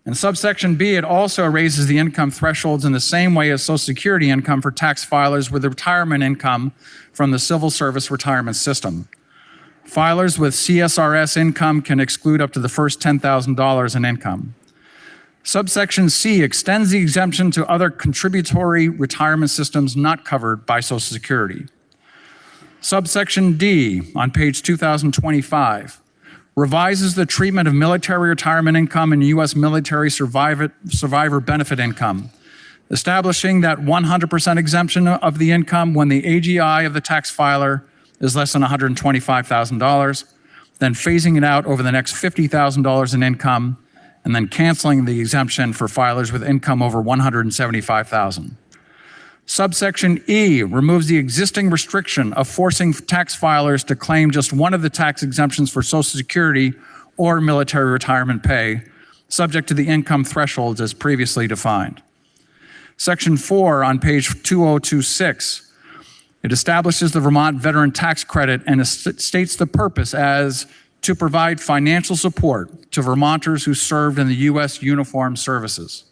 In subsection B, it also raises the income thresholds in the same way as Social Security income for tax filers with retirement income from the Civil Service Retirement System. Filers with CSRS income can exclude up to the first $10,000 in income. Subsection C extends the exemption to other contributory retirement systems not covered by Social Security. Subsection D on page 2025 revises the treatment of military retirement income and U.S. military survivor benefit income, establishing that 100% exemption of the income when the AGI of the tax filer is less than $125,000, then phasing it out over the next $50,000 in income, and then canceling the exemption for filers with income over $175,000. Subsection E removes the existing restriction of forcing tax filers to claim just one of the tax exemptions for Social Security or military retirement pay, subject to the income thresholds as previously defined. Section 4 on page 2026, it establishes the Vermont Veteran Tax Credit and states the purpose as to provide financial support to Vermonters who served in the U.S. Uniformed Services.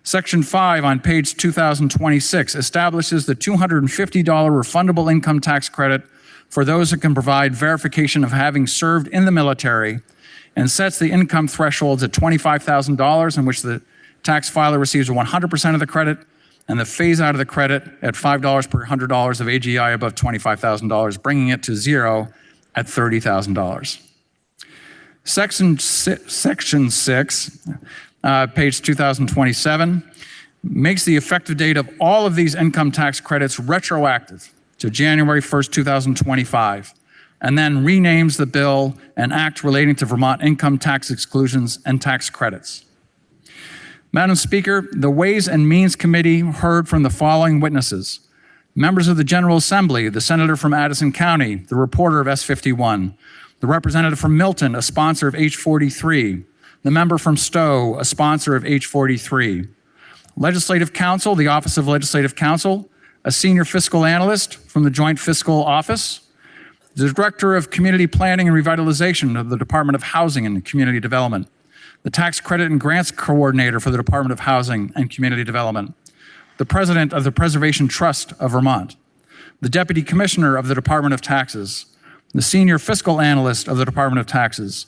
Section 5 on page 2026 establishes the $250 refundable income tax credit for those who can provide verification of having served in the military and sets the income thresholds at $25,000 in which the tax filer receives 100% of the credit and the phase out of the credit at $5 per $100 of AGI above $25,000, bringing it to zero at $30,000. Section 6, page 2027, makes the effective date of all of these income tax credits retroactive to January 1st, 2025, and then renames the bill an act relating to Vermont income tax exclusions and tax credits. Madam Speaker, the Ways and Means Committee heard from the following witnesses: members of the General Assembly, the senator from Addison County, the reporter of S51, the representative from Milton, a sponsor of H43, the member from Stowe, a sponsor of H43, Legislative Counsel, the Office of Legislative Counsel, a senior fiscal analyst from the Joint Fiscal Office, the Director of Community Planning and Revitalization of the Department of Housing and Community Development, the Tax Credit and Grants Coordinator for the Department of Housing and Community Development, the President of the Preservation Trust of Vermont, the Deputy Commissioner of the Department of Taxes, the Senior Fiscal Analyst of the Department of Taxes,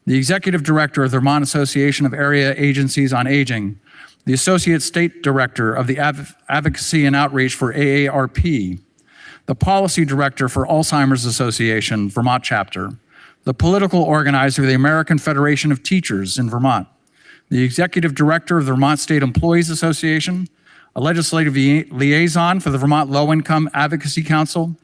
the Executive Director of the Vermont Association of Area Agencies on Aging, the Associate State Director of the Advocacy and Outreach for AARP, the Policy Director for Alzheimer's Association, Vermont Chapter, the Political Organizer of the American Federation of Teachers in Vermont, the Executive Director of the Vermont State Employees Association, a Legislative Liaison for the Vermont Low Income Advocacy Council,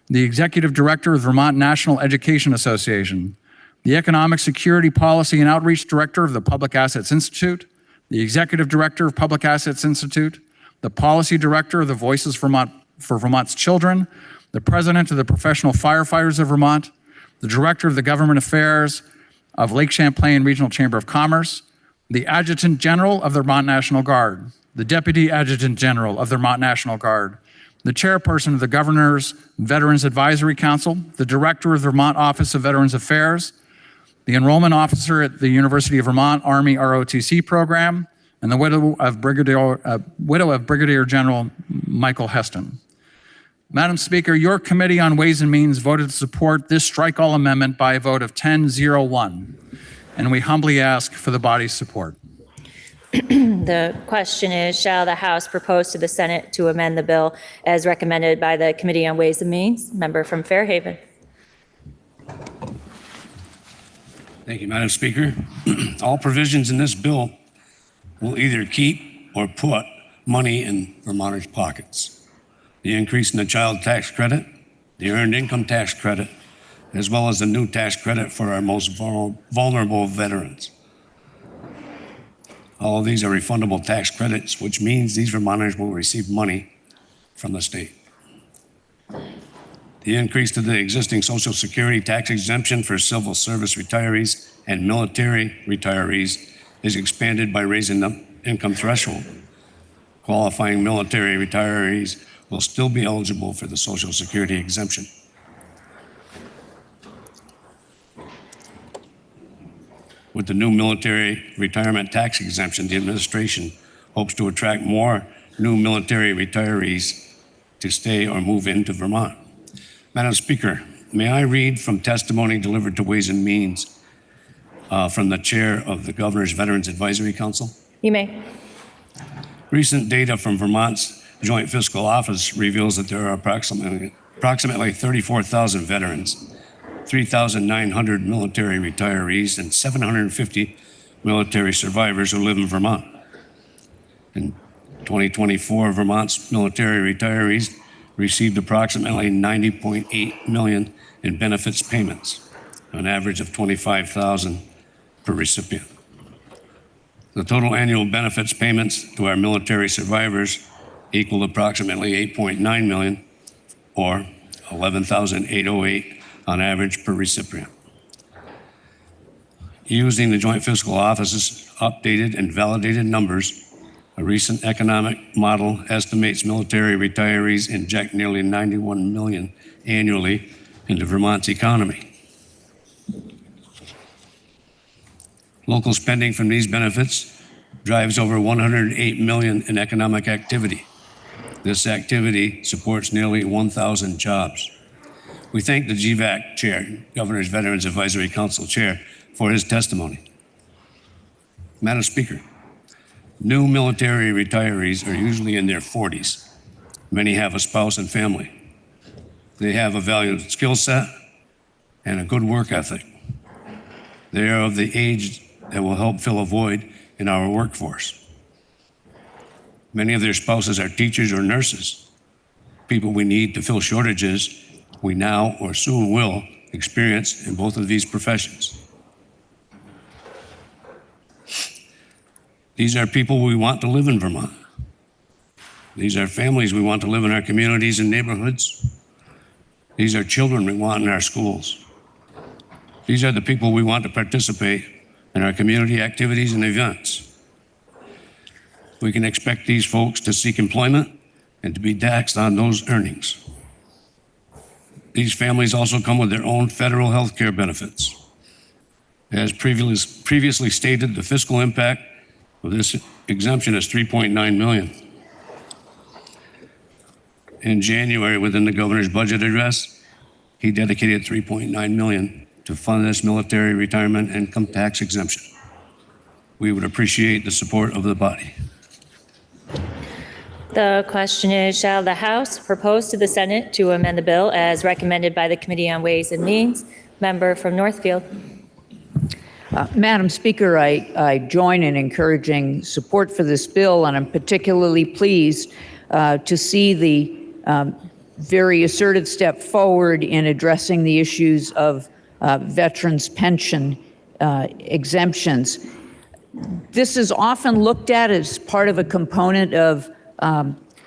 the Executive Director of the Vermont National Education Association, the Economic Security Policy and Outreach Director of the Public Assets Institute, the Executive Director of Public Assets Institute, the Policy Director of the Voices for Vermont's Children, the President of the Professional Firefighters of Vermont, the Director of the Government Affairs of Lake Champlain Regional Chamber of Commerce, the Adjutant General of the Vermont National Guard, the Deputy Adjutant General of the Vermont National Guard, the chairperson of the Governor's Veterans Advisory Council, the director of the Vermont Office of Veterans Affairs, the enrollment officer at the University of Vermont Army ROTC program, and the widow of Brigadier General Michael Heston. Madam Speaker, your Committee on Ways and Means voted to support this strike all amendment by a vote of 10-0-1, and we humbly ask for the body's support. The question is, shall the House propose to the Senate to amend the bill as recommended by the Committee on Ways and Means? Member from Fairhaven. Thank you, Madam Speaker. All provisions in this bill will either keep or put money in Vermonters' pockets. The increase in the child tax credit, the earned income tax credit, as well as the new tax credit for our most vulnerable veterans. All of these are refundable tax credits, which means these Vermonters will receive money from the state. The increase to the existing Social Security tax exemption for civil service retirees and military retirees is expanded by raising the income threshold. Qualifying military retirees will still be eligible for the Social Security exemption. With the new military retirement tax exemption, the administration hopes to attract more new military retirees to stay or move into Vermont. Madam Speaker, may I read from testimony delivered to Ways and Means from the chair of the Governor's Veterans Advisory Council? You may. Recent data from Vermont's Joint Fiscal Office reveals that there are approximately 34,000 veterans, 3,900 military retirees, and 750 military survivors who live in Vermont. In 2024, Vermont's military retirees received approximately $90.8 million in benefits payments, an average of $25,000 per recipient. The total annual benefits payments to our military survivors equaled approximately $8.9 million, or $11,808 on average per recipient. Using the Joint Fiscal Office's updated and validated numbers, a recent economic model estimates military retirees inject nearly $91 million annually into Vermont's economy. Local spending from these benefits drives over $108 million in economic activity. This activity supports nearly 1,000 jobs. We thank the GVAC chair, Governor's Veterans Advisory Council chair, for his testimony. Madam Speaker, new military retirees are usually in their 40s. Many have a spouse and family. They have a valued skill set and a good work ethic. They are of the age that will help fill a void in our workforce. Many of their spouses are teachers or nurses, people we need to fill shortages we now or soon will experience in both of these professions. These are people we want to live in Vermont. These are families we want to live in our communities and neighborhoods. These are children we want in our schools. These are the people we want to participate in our community activities and events. We can expect these folks to seek employment and to be taxed on those earnings. These families also come with their own federal health care benefits. As previously stated, the fiscal impact of this exemption is $3.9 million. In January, within the governor's budget address, he dedicated $3.9 million to fund this military retirement income tax exemption. We would appreciate the support of the body. The question is, shall the House propose to the Senate to amend the bill as recommended by the Committee on Ways and Means? Member from Northfield. Madam Speaker, I join in encouraging support for this bill, and I'm particularly pleased to see the very assertive step forward in addressing the issues of veterans' pension exemptions. This is often looked at as part of a component of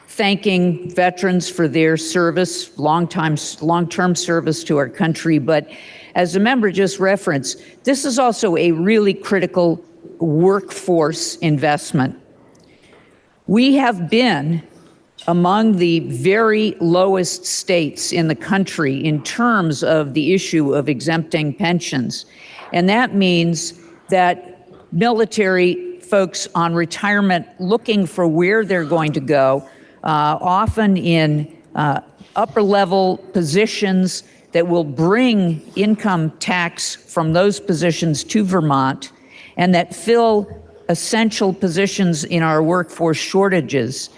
thanking veterans for their service, long-term service to our country. But as the member just referenced, this is also a really critical workforce investment. We have been among the very lowest states in the country in terms of the issue of exempting pensions. And that means that military folks on retirement looking for where they're going to go, often in upper level positions that will bring income tax from those positions to Vermont and that fill essential positions in our workforce shortages.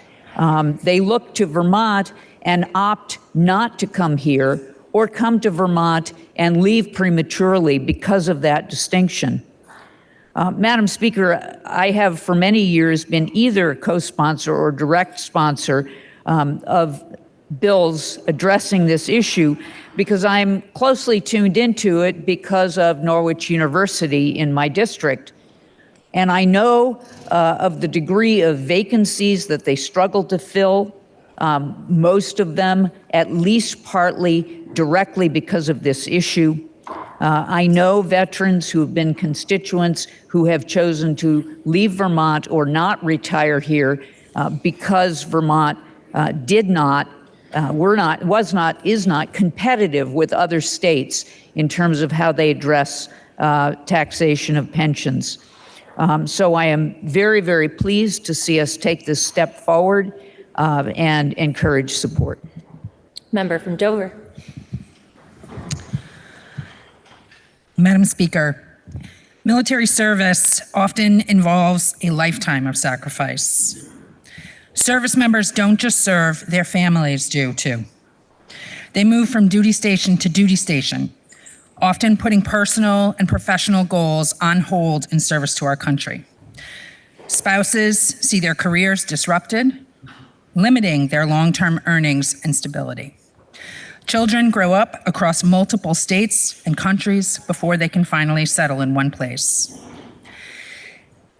They look to Vermont and opt not to come here or come to Vermont and leave prematurely because of that distinction. Madam Speaker, I have for many years been either co-sponsor or direct sponsor of bills addressing this issue because I'm closely tuned into it because of Norwich University in my district. And I know of the degree of vacancies that they struggle to fill, most of them at least partly directly because of this issue. I know veterans who have been constituents who have chosen to leave Vermont or not retire here because Vermont is not competitive with other states in terms of how they address taxation of pensions. So I am very, very pleased to see us take this step forward and encourage support. Member from Dover. Madam Speaker, military service often involves a lifetime of sacrifice. Service members don't just serve, their families do too. They move from duty station to duty station, often putting personal and professional goals on hold in service to our country. Spouses see their careers disrupted, limiting their long-term earnings and stability. Children grow up across multiple states and countries before they can finally settle in one place.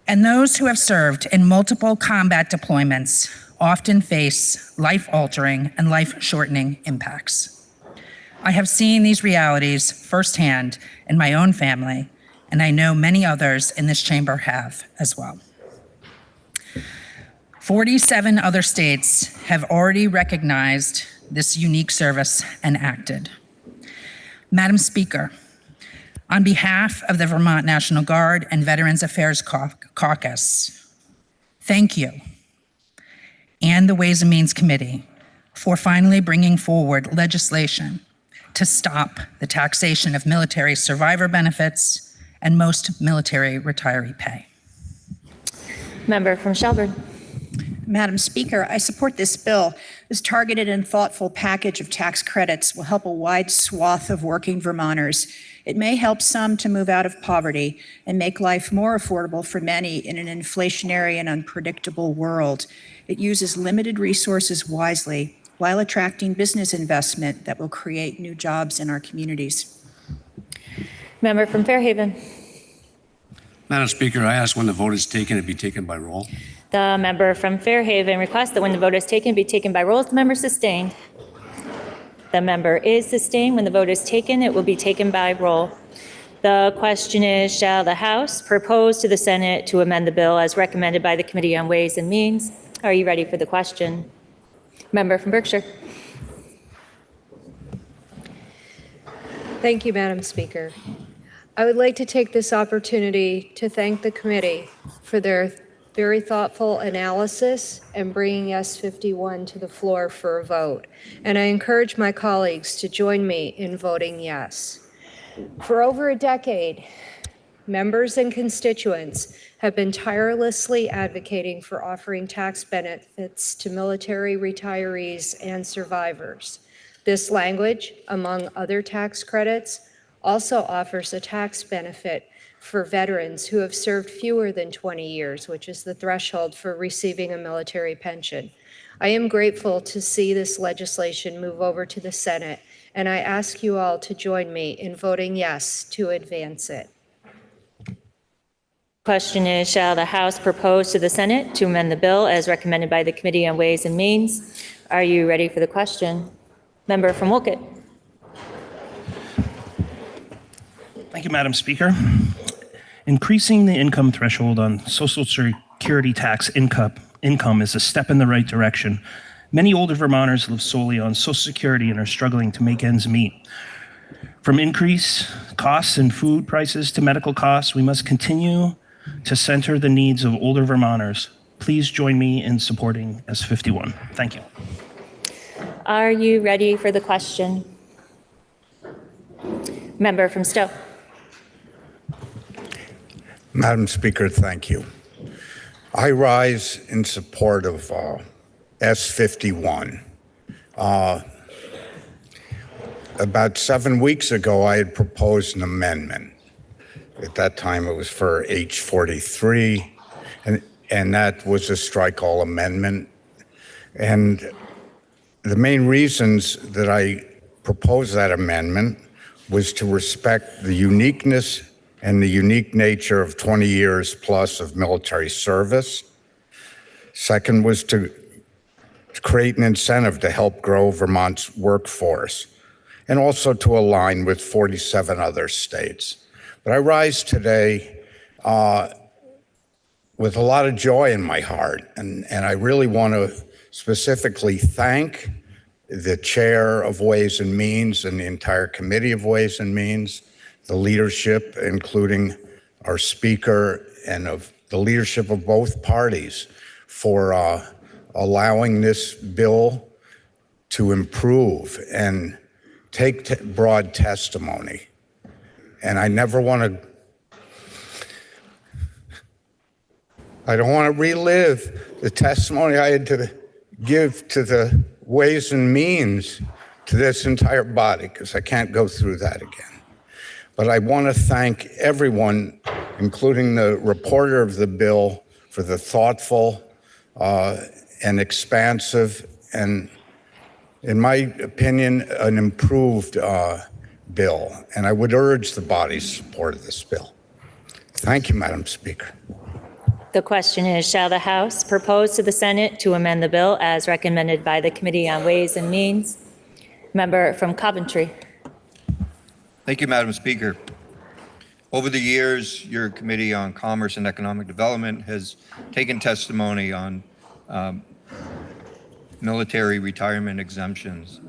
And those who have served in multiple combat deployments often face life-altering and life-shortening impacts. I have seen these realities firsthand in my own family, and I know many others in this chamber have as well. 47 other states have already recognized this unique service and acted. Madam Speaker, on behalf of the Vermont National Guard and Veterans Affairs Caucus, thank you and the Ways and Means Committee for finally bringing forward legislation to stop the taxation of military survivor benefits and most military retiree pay. Member from Shelburne. Madam Speaker, I support this bill. This targeted and thoughtful package of tax credits will help a wide swath of working Vermonters. It may help some to move out of poverty and make life more affordable for many in an inflationary and unpredictable world. It uses limited resources wisely while attracting business investment that will create new jobs in our communities. Member from Fairhaven. Madam Speaker, I ask when the vote is taken, it be taken by roll. The member from Fairhaven requests that when the vote is taken, be taken by roll. Is the member sustained? The member is sustained. When the vote is taken, it will be taken by roll. The question is, shall the House propose to the Senate to amend the bill as recommended by the Committee on Ways and Means? Are you ready for the question? Member from Berkshire. Thank you, Madam Speaker. I would like to take this opportunity to thank the committee for their very thoughtful analysis and bringing S51 to the floor for a vote. And I encourage my colleagues to join me in voting yes. For over a decade, members and constituents have been tirelessly advocating for offering tax benefits to military retirees and survivors. This language, among other tax credits, also offers a tax benefit for veterans who have served fewer than 20 years, which is the threshold for receiving a military pension. I am grateful to see this legislation move over to the Senate, and I ask you all to join me in voting yes to advance it. Question is, shall the House propose to the Senate to amend the bill as recommended by the Committee on Ways and Means? Are you ready for the question? Member from Wolcott. Thank you, Madam Speaker. Increasing the income threshold on Social Security tax income is a step in the right direction Many older Vermonters live solely on Social Security and are struggling to make ends meet. From increased costs in food prices to medical costs, we must continue to center the needs of older Vermonters. Please join me in supporting S51. Thank you. Are you ready for the question? Member from Stowe. Madam Speaker, thank you. I rise in support of S51. About 7 weeks ago, I had proposed an amendment. At that time, it was for H43, and that was a strike all amendment. And the main reasons that I proposed that amendment was to respect the uniqueness and the unique nature of 20 years plus of military service. Second was to create an incentive to help grow Vermont's workforce, and also to align with 47 other states. But I rise today with a lot of joy in my heart, and I really want to specifically thank the chair of Ways and Means and the entire committee of Ways and Means, the leadership, including our speaker, and of the leadership of both parties for allowing this bill to improve and take broad testimony. And I don't want to relive the testimony I had to give to the Ways and Means to this entire body, because I can't go through that again. But I want to thank everyone, including the reporter of the bill, for the thoughtful and expansive and, in my opinion, an improved bill. And I would urge the body's support of this bill. Thank you, Madam Speaker. The question is, shall the House propose to the Senate to amend the bill as recommended by the Committee on Ways and Means? Member from Coventry. Thank you, Madam Speaker. Over the years, your Committee on Commerce and Economic Development has taken testimony on military retirement exemptions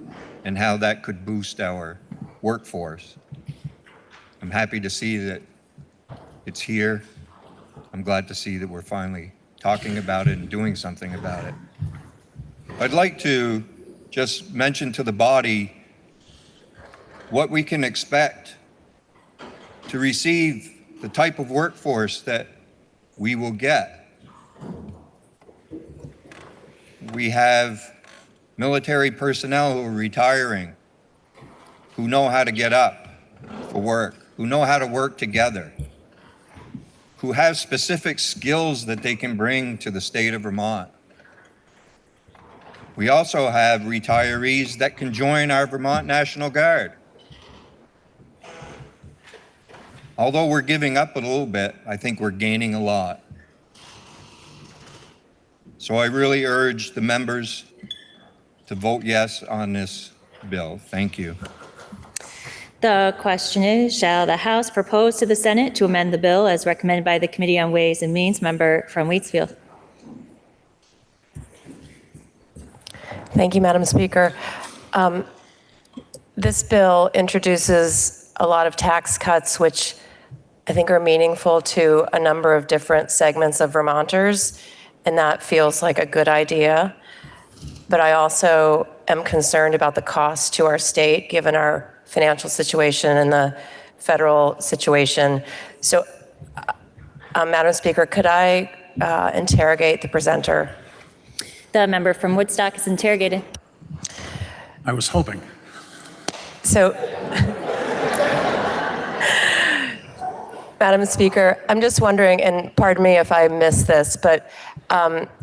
and how that could boost our workforce. I'm happy to see that it's here. I'm glad to see that we're finally talking about it and doing something about it. I'd like to just mention to the body what we can expect to receive the type of workforce that we will get. We have military personnel who are retiring, who know how to get up for work, who know how to work together, who have specific skills that they can bring to the state of Vermont. We also have retirees that can join our Vermont National Guard. Although we're giving up a little bit, I think we're gaining a lot. So I really urge the members to vote yes on this bill. Thank you. The question is, shall the House propose to the Senate to amend the bill as recommended by the Committee on Ways and Means? Member from Wheatsfield. Thank you, Madam Speaker. This bill introduces a lot of tax cuts, which I think are meaningful to a number of different segments of Vermonters, and that feels like a good idea. But I also am concerned about the cost to our state, given our financial situation and the federal situation. So, Madam Speaker, could I interrogate the presenter? The member from Woodstock is interrogated. I was hoping. So, Madam Speaker, I'm just wondering, and pardon me if I missed this, but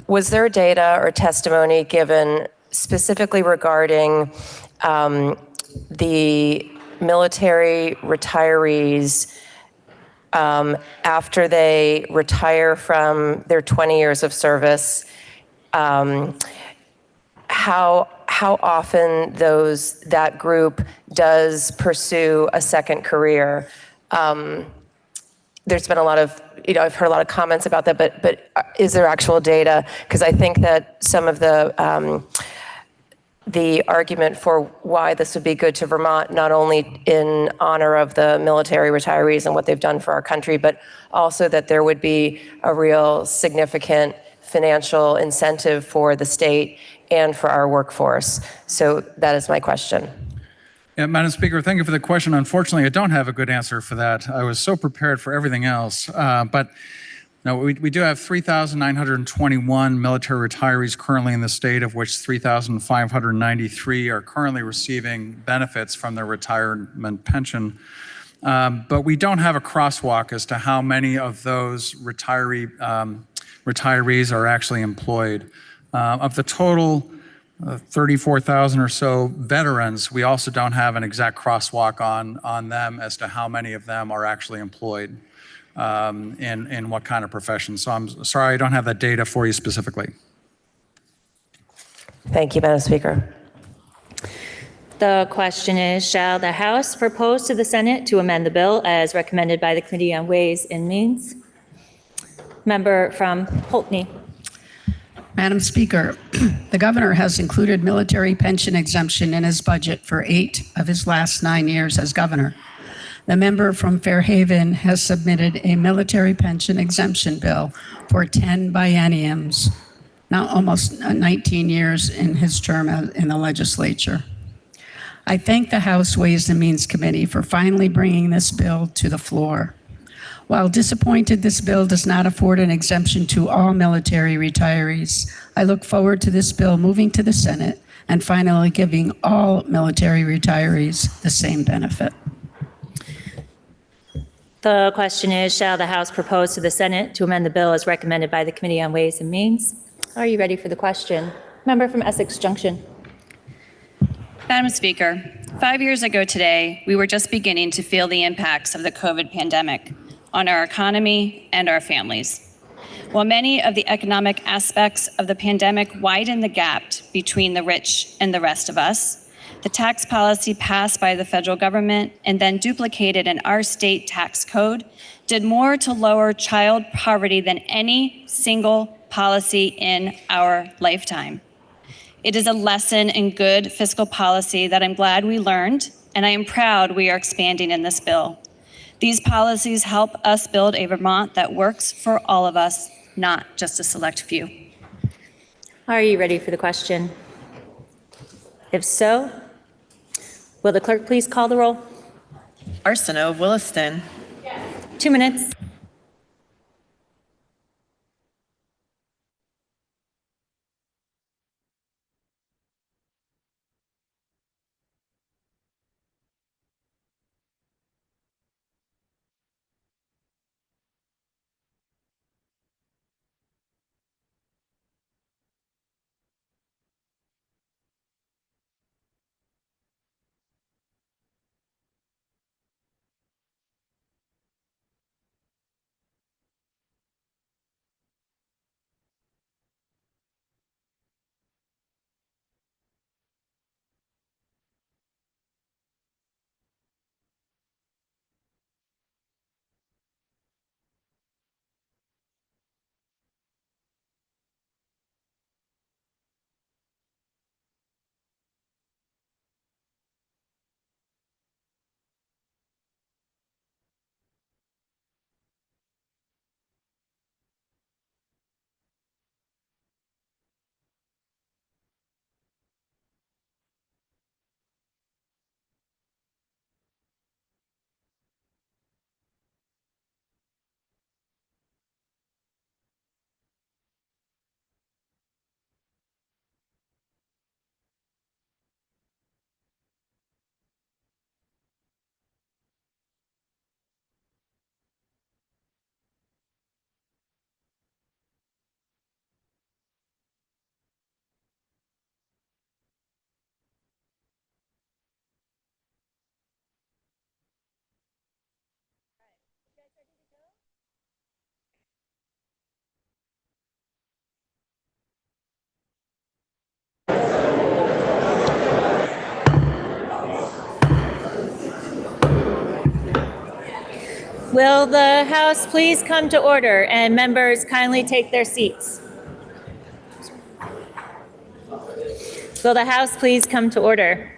was there data or testimony given specifically regarding the military retirees after they retire from their 20 years of service, how often that group does pursue a second career? There's been a lot of, I've heard a lot of comments about that, but is there actual data? Because I think that some of the the argument for why this would be good to Vermont, not only in honor of the military retirees and what they've done for our country, but also that there would be a real significant financial incentive for the state and for our workforce. So that is my question. Yeah, Madam Speaker, thank you for the question. Unfortunately, I don't have a good answer for that. I was so prepared for everything else. But no, we do have 3,921 military retirees currently in the state, of which 3,593 are currently receiving benefits from their retirement pension. But we don't have a crosswalk as to how many of those retirees are actually employed. Of the total 34,000 or so veterans, we also don't have an exact crosswalk on them as to how many of them are actually employed in what kind of profession. So I'm sorry, I don't have that data for you specifically. Thank you, Madam Speaker. The question is, shall the House propose to the Senate to amend the bill as recommended by the Committee on Ways and Means? Member from Pulteney. Madam Speaker, the governor has included military pension exemption in his budget for 8 of his last 9 years as governor. The member from Fairhaven has submitted a military pension exemption bill for 10 bienniums, now almost 19 years in his term in the legislature. I thank the House Ways and Means Committee for finally bringing this bill to the floor. While disappointed this bill does not afford an exemption to all military retirees, I look forward to this bill moving to the Senate and finally giving all military retirees the same benefit. The question is, shall the House propose to the Senate to amend the bill as recommended by the Committee on Ways and Means? Are you ready for the question? Member from Essex Junction. Madam Speaker, 5 years ago today, we were just beginning to feel the impacts of the COVID pandemic on our economy and our families. While many of the economic aspects of the pandemic widened the gap between the rich and the rest of us, the tax policy passed by the federal government and then duplicated in our state tax code did more to lower child poverty than any single policy in our lifetime. It is a lesson in good fiscal policy that I'm glad we learned, and I am proud we are expanding in this bill. These policies help us build a Vermont that works for all of us, not just a select few. Are you ready for the question? If so, will the clerk please call the roll? Arsenault of Williston. 2 minutes. Will the House please come to order and members kindly take their seats? Will the House please come to order?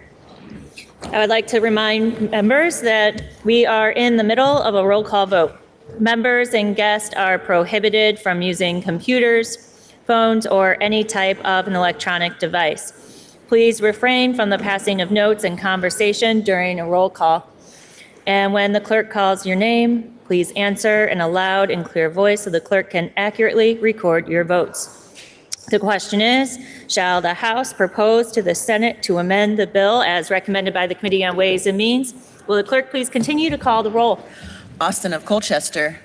I would like to remind members that we are in the middle of a roll call vote. Members and guests are prohibited from using computers, phones, or any type of an electronic device. Please refrain from the passing of notes and conversation during a roll call. And when the clerk calls your name, please answer in a loud and clear voice so the clerk can accurately record your votes. The question is, shall the House propose to the Senate to amend the bill as recommended by the Committee on Ways and Means? Will the clerk please continue to call the roll? Austin of Colchester.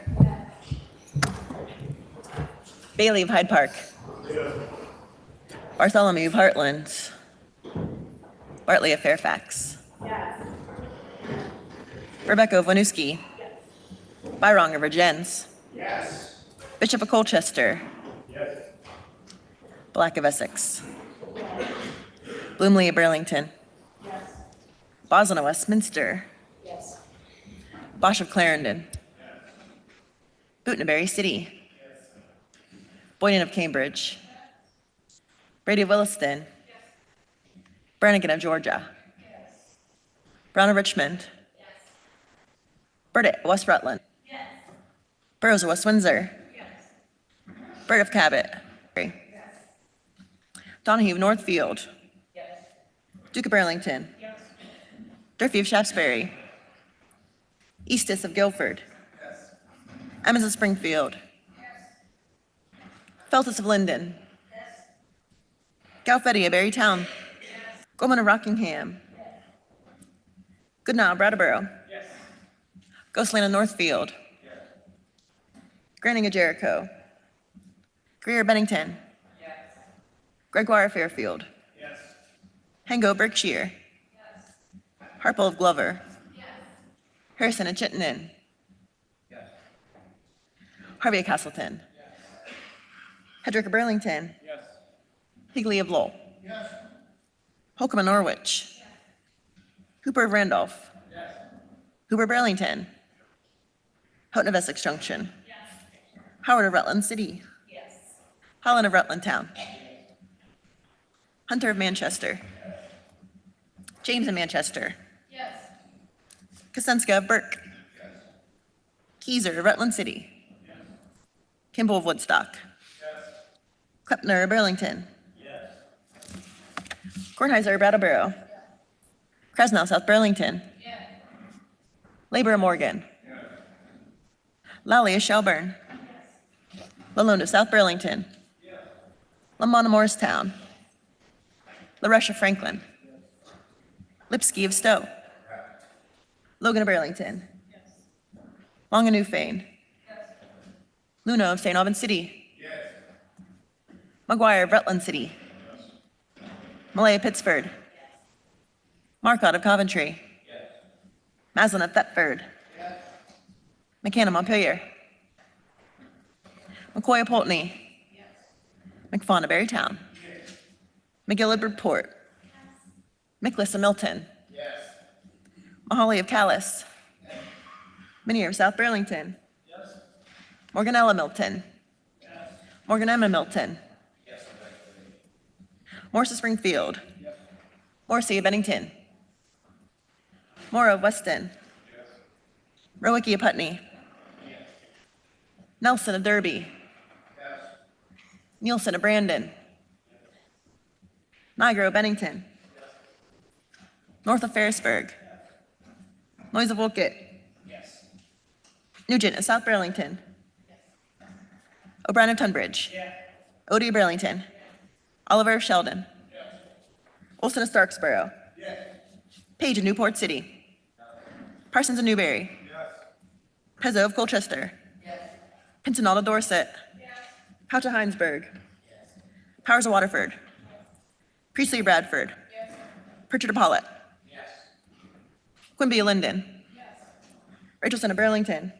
Bailey of Hyde Park. Bartholomew of Heartland. Bartley of Fairfax. Rebecca of Winooski. Byrong of Virgins. Bishop of Colchester. Black of Essex. Bloomley of Burlington. Boslin of Westminster. Bosch of Clarendon. Bootenberry City. Boyden of Cambridge. Brady of Williston. Brannigan of Georgia. Brown of Richmond. Burdett of West Rutland. Burrows of West Windsor. Burt of Cabot. Donahue of Northfield. Duke of Burlington. Durfee of Shaftesbury. Eastis of Guilford. Emmons of Springfield. Feltus of Linden. Galfetti of Berrytown. Goldman of Rockingham. Goodnow of Brattleboro. Ghostland of Northfield. Granting of Jericho. Greer of Bennington. Gregoire of Fairfield. Hengo of Berkshire. Harple of Glover. Harrison of Chittenden. Harvey of Castleton. Hedrick of Burlington. Higley of Lowell. Holcomb of Norwich. Hooper of Randolph. Hooper of Burlington. Houghton of Essex Junction. Howard of Rutland City. Holland of Rutland Town. Hunter of Manchester. James of Manchester. Kosenska of Burke. Keyser of Rutland City. Kimball of Woodstock. Klepner of Burlington. Kornheiser of Brattleboro. Krasnow, South Burlington. Labor of Morgan. Lally of Shelburne. Lalonde of South Burlington. Lamont of Morristown. LaRush of Franklin. Lipsky of Stowe. Logan of Burlington. Long of Newfane. Luna of St. Albans City. McGuire of Rutland City. Malay of Pittsford. Marcotte of Coventry. Maslin of Thetford. McCann of Montpelier. McCoy of Pulteney. McFawn of Berrytown. McGill of Bridport. Mickless of Milton. Mahaly of Calais. Minier of South Burlington. Morganella Milton. Morgan Emma Milton. Morse of Springfield. Morrissey of Bennington. Mora of Weston. Rowicki of Putney. Nelson of Derby. Nielsen of Brandon. Nigro of Bennington. North of Ferrisburg. Noyes of Wolcott. Nugent of South Burlington. O'Brien of Tunbridge. Odie of Burlington. Oliver of Sheldon. Olson of Starksboro. Page of Newport City. Parsons of Newberry. Pezzo of Colchester. Pincinel of Dorset. Pouch of Heinsberg. Powers of Waterford. Priestley of Bradford. Pritchard of Pollitt. Quimby of Linden. Rachelson of Burlington.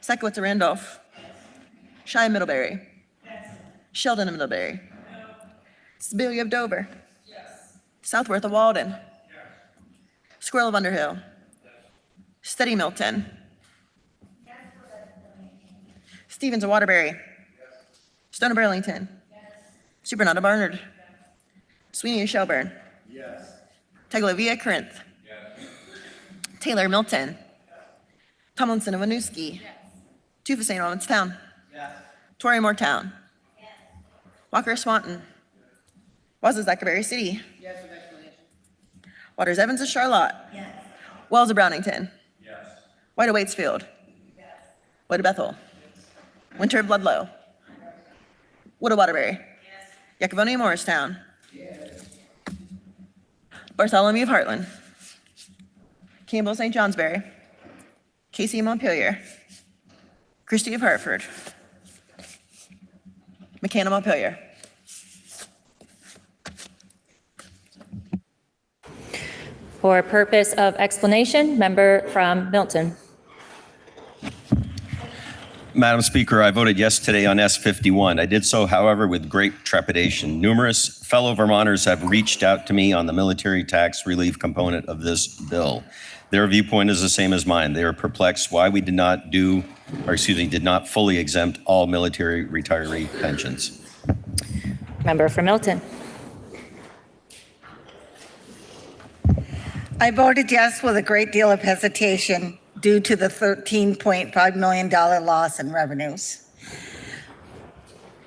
Sekowitz of Randolph. Shy of Middlebury. Sheldon of Middlebury. Sibilia of Dover. Southworth of Walden. Squirrel of Underhill. Steady Milton. Stevens of Waterbury. Stone of Burlington. Supernut of Barnard. Sweeney Shelburne. Taglavia Corinth. Taylor Milton. Tomlinson Ivanowski. Tufa St. Albans Town. Torrey Moortown. Walker Swanton. Wazza Zachary City. Waters Evans of Charlotte. Wells of Brownington. White of Waitsfield. White of Bethel. Winter of Ludlow. Wood of Waterbury. Yakavonia Morristown. Bartholomew of Heartland. Campbell St. Johnsbury. Casey of Montpelier. Christie of Hartford. McCann of Montpelier. For purpose of explanation, member from Milton. Madam Speaker, I voted yes today on S51. I did so, however, with great trepidation. Numerous fellow Vermonters have reached out to me on the military tax relief component of this bill. Their viewpoint is the same as mine. They are perplexed why we did not fully exempt all military retiree pensions. Member from Milton. I voted yes with a great deal of hesitation due to the $13.5 million loss in revenues.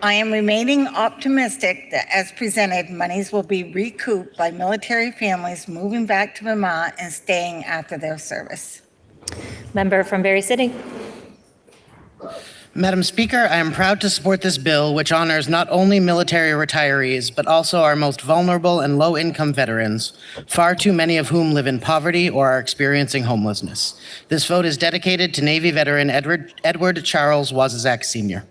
I am remaining optimistic that as presented, monies will be recouped by military families moving back to Vermont and staying after their service. Member from Berry City. Madam Speaker, I am proud to support this bill, which honors not only military retirees, but also our most vulnerable and low-income veterans, far too many of whom live in poverty or are experiencing homelessness. This vote is dedicated to Navy veteran Edward Charles Wazazak Sr.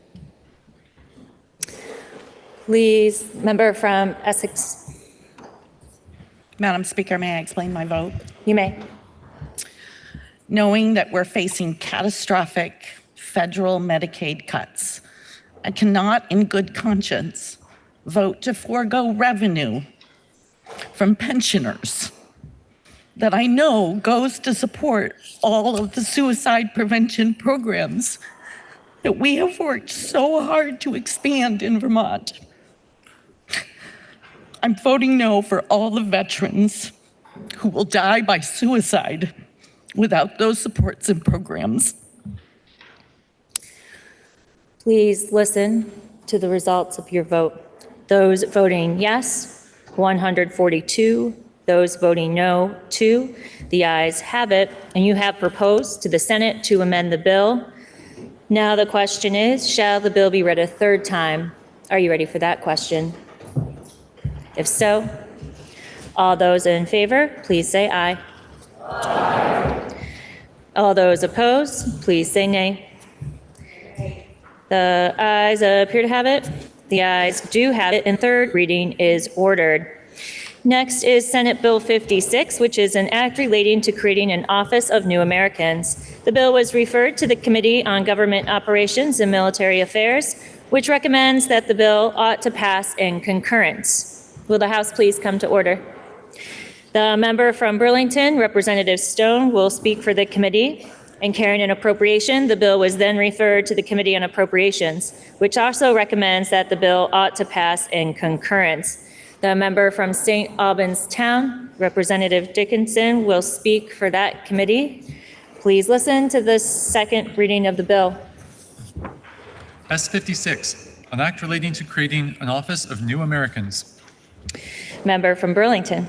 Please, member from Essex. Madam Speaker, may I explain my vote? You may. Knowing that we're facing catastrophic federal Medicaid cuts, I cannot in good conscience vote to forego revenue from pensioners that I know goes to support all of the suicide prevention programs that we have worked so hard to expand in Vermont. I'm voting no for all the veterans who will die by suicide without those supports and programs. Please listen to the results of your vote. Those voting yes, 142. Those voting no, 2. The ayes have it, and you have proposed to the Senate to amend the bill. Now the question is, shall the bill be read a third time? Are you ready for that question? If so, all those in favor, please say aye. Aye. All those opposed, please say nay. The ayes appear to have it. The ayes do have it, and third reading is ordered. Next is Senate Bill 56, which is an act relating to creating an Office of New Americans. The bill was referred to the Committee on Government Operations and Military Affairs, which recommends that the bill ought to pass in concurrence. Will the House please come to order? The member from Burlington, Representative Stone, will speak for the committee. And carrying an appropriation, the bill was then referred to the Committee on Appropriations, which also recommends that the bill ought to pass in concurrence. The member from St. Albans Town, Representative Dickinson, will speak for that committee. Please listen to the second reading of the bill. S56, an act relating to creating an Office of New Americans. Member from Burlington.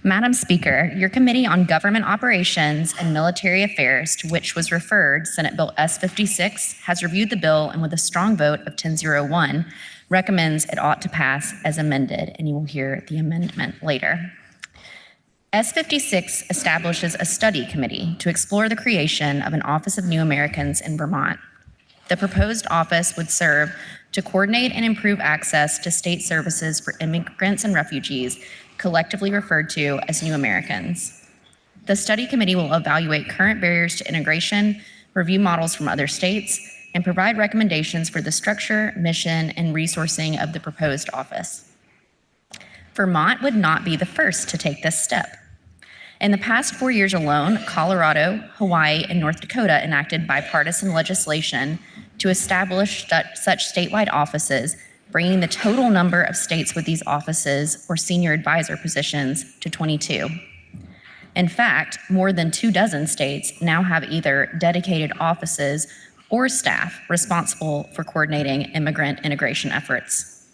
Madam Speaker, your Committee on Government Operations and Military Affairs, to which was referred Senate Bill S56, has reviewed the bill and with a strong vote of 10-0-1, recommends it ought to pass as amended, and you will hear the amendment later. S56 establishes a study committee to explore the creation of an Office of New Americans in Vermont. The proposed office would serve to coordinate and improve access to state services for immigrants and refugees, collectively referred to as New Americans. The study committee will evaluate current barriers to integration, review models from other states, and provide recommendations for the structure, mission, and resourcing of the proposed office. Vermont would not be the first to take this step. In the past 4 years alone, Colorado, Hawaii, and North Dakota enacted bipartisan legislation to establish such statewide offices, bringing the total number of states with these offices or senior advisor positions to 22. In fact, more than 24 states now have either dedicated offices or staff responsible for coordinating immigrant integration efforts.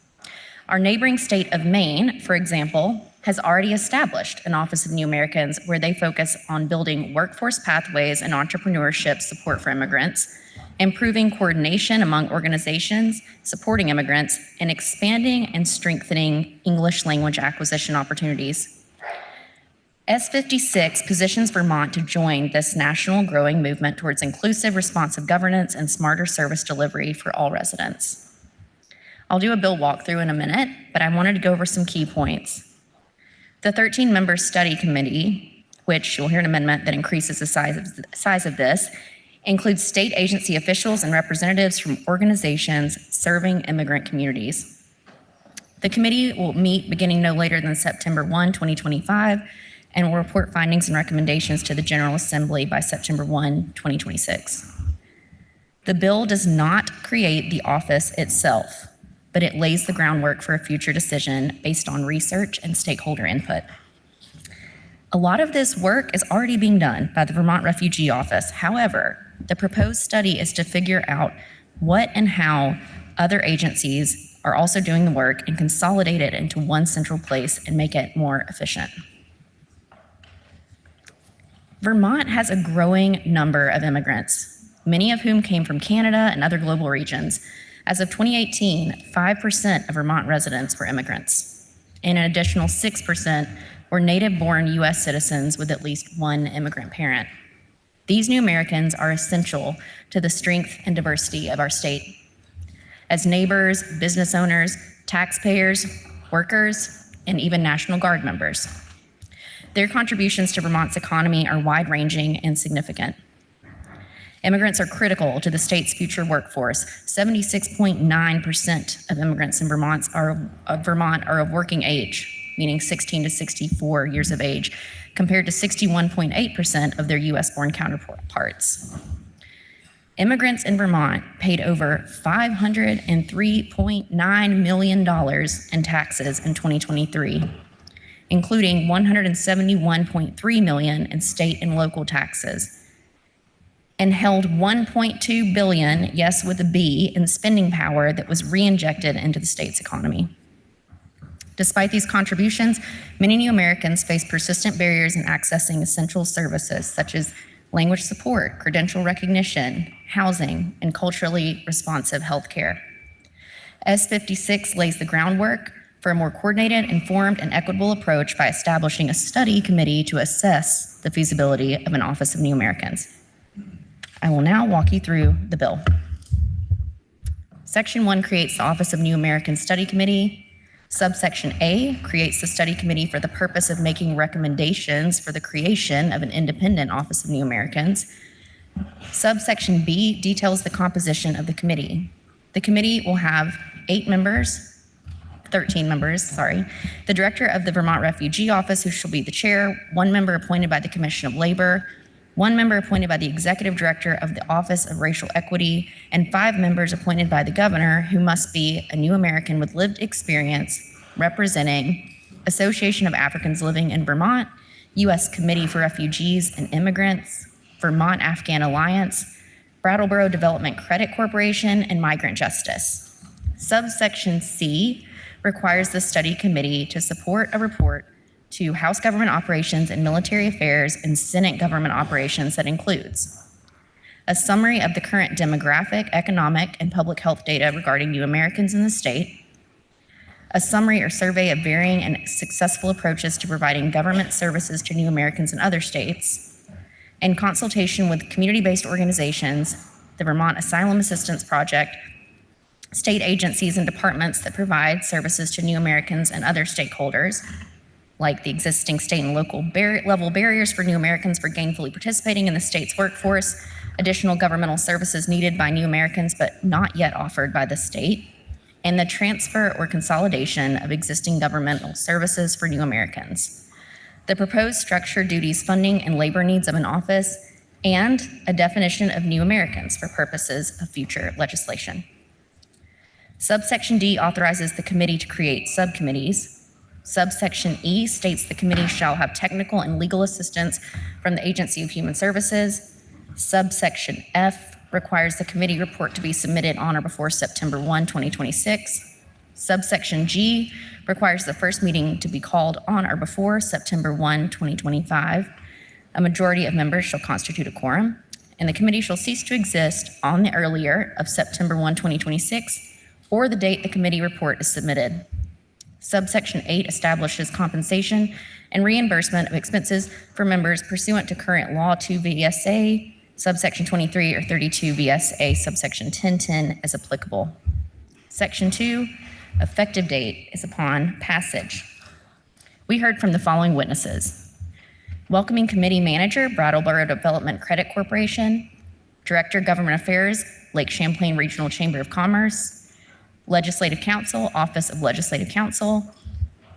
Our neighboring state of Maine, for example, has already established an Office of New Americans where they focus on building workforce pathways and entrepreneurship support for immigrants, improving coordination among organizations supporting immigrants, and expanding and strengthening English language acquisition opportunities. S56 positions Vermont to join this national growing movement towards inclusive, responsive governance and smarter service delivery for all residents. I'll do a bill walkthrough in a minute, but I wanted to go over some key points. The 13-member study committee, which you'll hear an amendment that increases the size of this, includes state agency officials and representatives from organizations serving immigrant communities. The committee will meet beginning no later than September 1, 2025, and will report findings and recommendations to the General Assembly by September 1, 2026. The bill does not create the office itself, but it lays the groundwork for a future decision based on research and stakeholder input. A lot of this work is already being done by the Vermont Refugee Office. However, the proposed study is to figure out what and how other agencies are also doing the work and consolidate it into one central place and make it more efficient. Vermont has a growing number of immigrants, many of whom came from Canada and other global regions. As of 2018, 5% of Vermont residents were immigrants, and an additional 6% were native-born U.S. citizens with at least one immigrant parent. These new Americans are essential to the strength and diversity of our state. As neighbors, business owners, taxpayers, workers, and even National Guard members. Their contributions to Vermont's economy are wide-ranging and significant. Immigrants are critical to the state's future workforce. 76.9% of immigrants in Vermont are of working age, meaning 16 to 64 years of age, compared to 61.8% of their US-born counterparts. Immigrants in Vermont paid over $503.9 million in taxes in 2023, including $171.3 million in state and local taxes, and held $1.2 billion, yes with a B, in spending power that was re-injected into the state's economy. Despite these contributions, many new Americans face persistent barriers in accessing essential services such as language support, credential recognition, housing, and culturally responsive healthcare. S56 lays the groundwork for a more coordinated, informed, and equitable approach by establishing a study committee to assess the feasibility of an Office of New Americans. I will now walk you through the bill. Section 1 creates the Office of New Americans Study Committee. Subsection A creates the study committee for the purpose of making recommendations for the creation of an independent Office of New Americans. Subsection B details the composition of the committee. The committee will have 13 members, the director of the Vermont Refugee Office, who shall be the chair, 1 member appointed by the Commission of Labor, 1 member appointed by the executive director of the Office of Racial Equity, and 5 members appointed by the governor, who must be a new American with lived experience representing Association of Africans Living in Vermont, U.S. Committee for Refugees and Immigrants, Vermont Afghan Alliance, Brattleboro Development Credit Corporation, and Migrant Justice. Subsection C requires the study committee to support a report to House Government Operations and Military Affairs and Senate Government Operations that includes a summary of the current demographic, economic, and public health data regarding new Americans in the state, a summary or survey of varying and successful approaches to providing government services to new Americans in other states, in consultation with community-based organizations, the Vermont Asylum Assistance Project, state agencies and departments that provide services to new Americans and other stakeholders, like the existing state and local level barriers for new Americans for gainfully participating in the state's workforce, additional governmental services needed by new Americans but not yet offered by the state, and the transfer or consolidation of existing governmental services for new Americans. The proposed structure, duties, funding, and labor needs of an office, and a definition of new Americans for purposes of future legislation. Subsection D authorizes the committee to create subcommittees. Subsection E states the committee shall have technical and legal assistance from the Agency of Human Services. Subsection F requires the committee report to be submitted on or before September 1, 2026. Subsection G requires the first meeting to be called on or before September 1, 2025. A majority of members shall constitute a quorum, and the committee shall cease to exist on the earlier of September 1, 2026, or the date the committee report is submitted. Subsection 8 establishes compensation and reimbursement of expenses for members pursuant to current Law 2 VSA, subsection 23 or 32 VSA, subsection 1010 as applicable. Section 2, effective date is upon passage. We heard from the following witnesses. Welcoming Committee Manager, Brattleboro Development Credit Corporation. Director, Government Affairs, Lake Champlain Regional Chamber of Commerce. Legislative Counsel, Office of Legislative Counsel.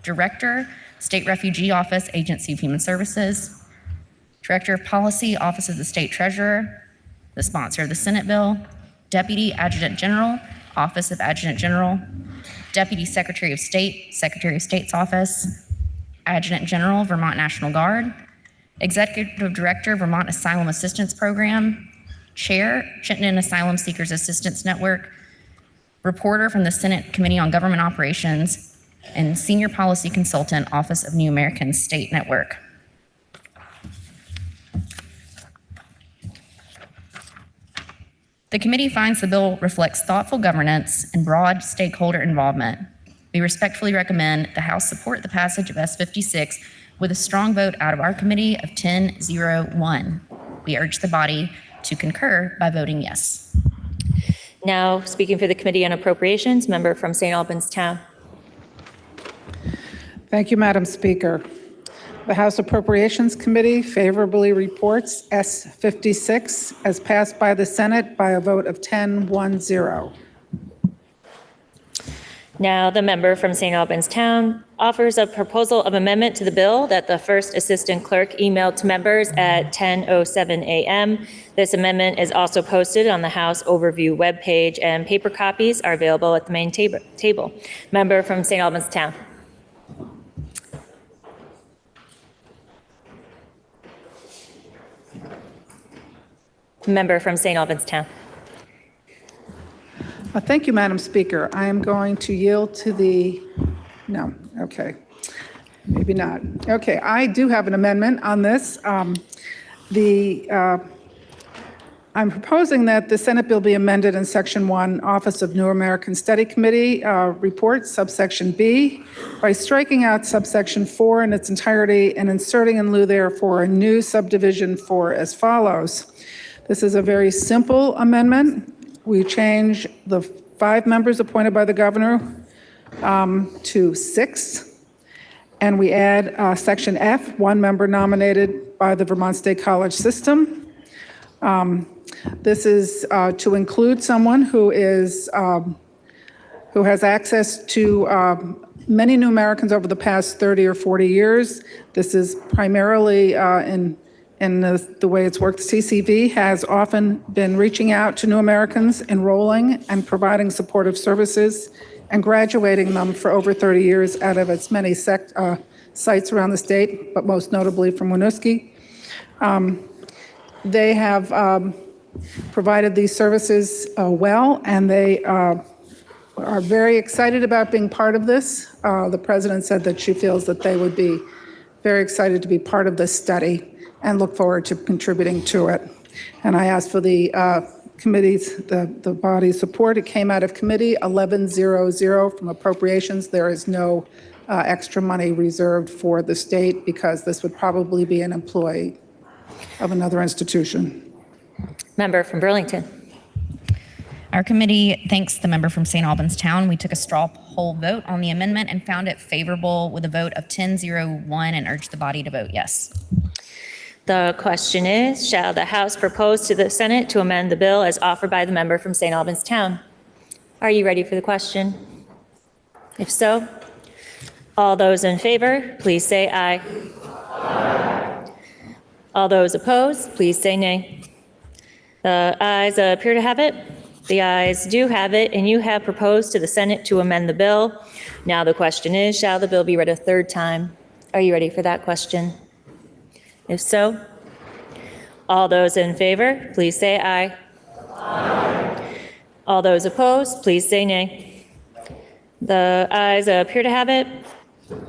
Director, State Refugee Office, Agency of Human Services. Director of Policy, Office of the State Treasurer, the sponsor of the Senate bill. Deputy Adjutant General, Office of Adjutant General. Deputy Secretary of State, Secretary of State's Office. Adjutant General, Vermont National Guard. Executive Director, Vermont Asylum Assistance Program. Chair, Chittenden Asylum Seekers Assistance Network. Reporter from the Senate Committee on Government Operations, and Senior Policy Consultant, Office of New Americans State Network. The committee finds the bill reflects thoughtful governance and broad stakeholder involvement. We respectfully recommend the House support the passage of S56 with a strong vote out of our committee of 10-0-1. We urge the body to concur by voting yes. Now, speaking for the Committee on Appropriations, member from St. Albans Town. Thank you, Madam Speaker. The House Appropriations Committee favorably reports S56 as passed by the Senate by a vote of 10-1-0. Now, the member from St. Albans Town offers a proposal of amendment to the bill that the first assistant clerk emailed to members at 10:07 a.m. This amendment is also posted on the House Overview webpage, and paper copies are available at the main table. Member from St. Albans Town. Member from St. Albans Town. Thank you, Madam Speaker. I am going to yield to the, no, okay, maybe not. Okay, I do have an amendment on this. I'm proposing that the Senate bill be amended in Section 1, Office of New American Study Committee report, subsection B, by striking out subsection 4 in its entirety and inserting in lieu therefore a new subdivision 4 as follows. This is a very simple amendment. We change the 5 members appointed by the governor to 6, and we add section F, 1 member nominated by the Vermont State College system. This is to include someone who has access to many new Americans over the past 30 or 40 years. This is primarily in the way it's worked. CCV has often been reaching out to new Americans, enrolling and providing supportive services, and graduating them for over 30 years out of its many sites around the state, but most notably from Winooski. They have provided these services well, and they are very excited about being part of this. The president said that she feels that they would be very excited to be part of this study and look forward to contributing to it. And I asked for the committee's, the body's support. It came out of committee 11-0-0 from appropriations. There is no extra money reserved for the state because this would probably be an employee of another institution. Member from Burlington. Our committee thanks the member from St. Albans Town. We took a straw poll vote on the amendment and found it favorable with a vote of 10-0-1 and urged the body to vote yes. The question is, shall the House propose to the Senate to amend the bill as offered by the member from St. Albans Town? Are you ready for the question? If so, all those in favor, please say aye. Aye. All those opposed, please say nay. The ayes appear to have it. The ayes do have it, and you have proposed to the Senate to amend the bill. Now the question is, shall the bill be read a third time? Are you ready for that question? If so, all those in favor, please say aye. Aye. All those opposed, please say nay. The ayes appear to have it.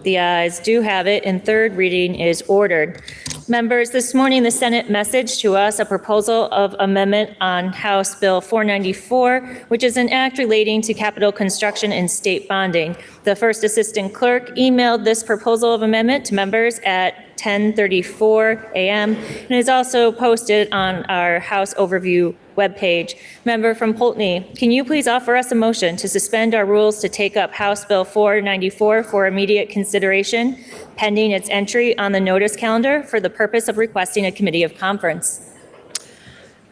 The ayes do have it, and third reading is ordered. Members, this morning the Senate messaged to us a proposal of amendment on House Bill 494, which is an act relating to capital construction and state bonding. The first assistant clerk emailed this proposal of amendment to members at 10:34 a.m. and is also posted on our House Overview webpage. Member from Poultney, can you please offer us a motion to suspend our rules to take up House Bill 494 for immediate consideration, pending its entry on the notice calendar for the purpose of requesting a committee of conference?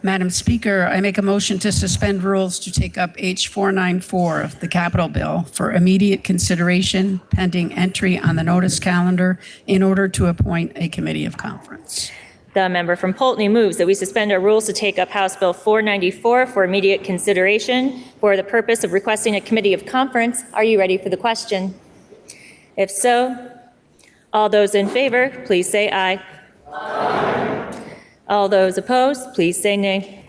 Madam Speaker, I make a motion to suspend rules to take up H494, the capital bill, for immediate consideration, pending entry on the notice calendar in order to appoint a committee of conference. The member from Poultney moves that we suspend our rules to take up House Bill 494 for immediate consideration for the purpose of requesting a committee of conference. Are you ready for the question? If so, all those in favor, please say aye. Aye. All those opposed, please say nay.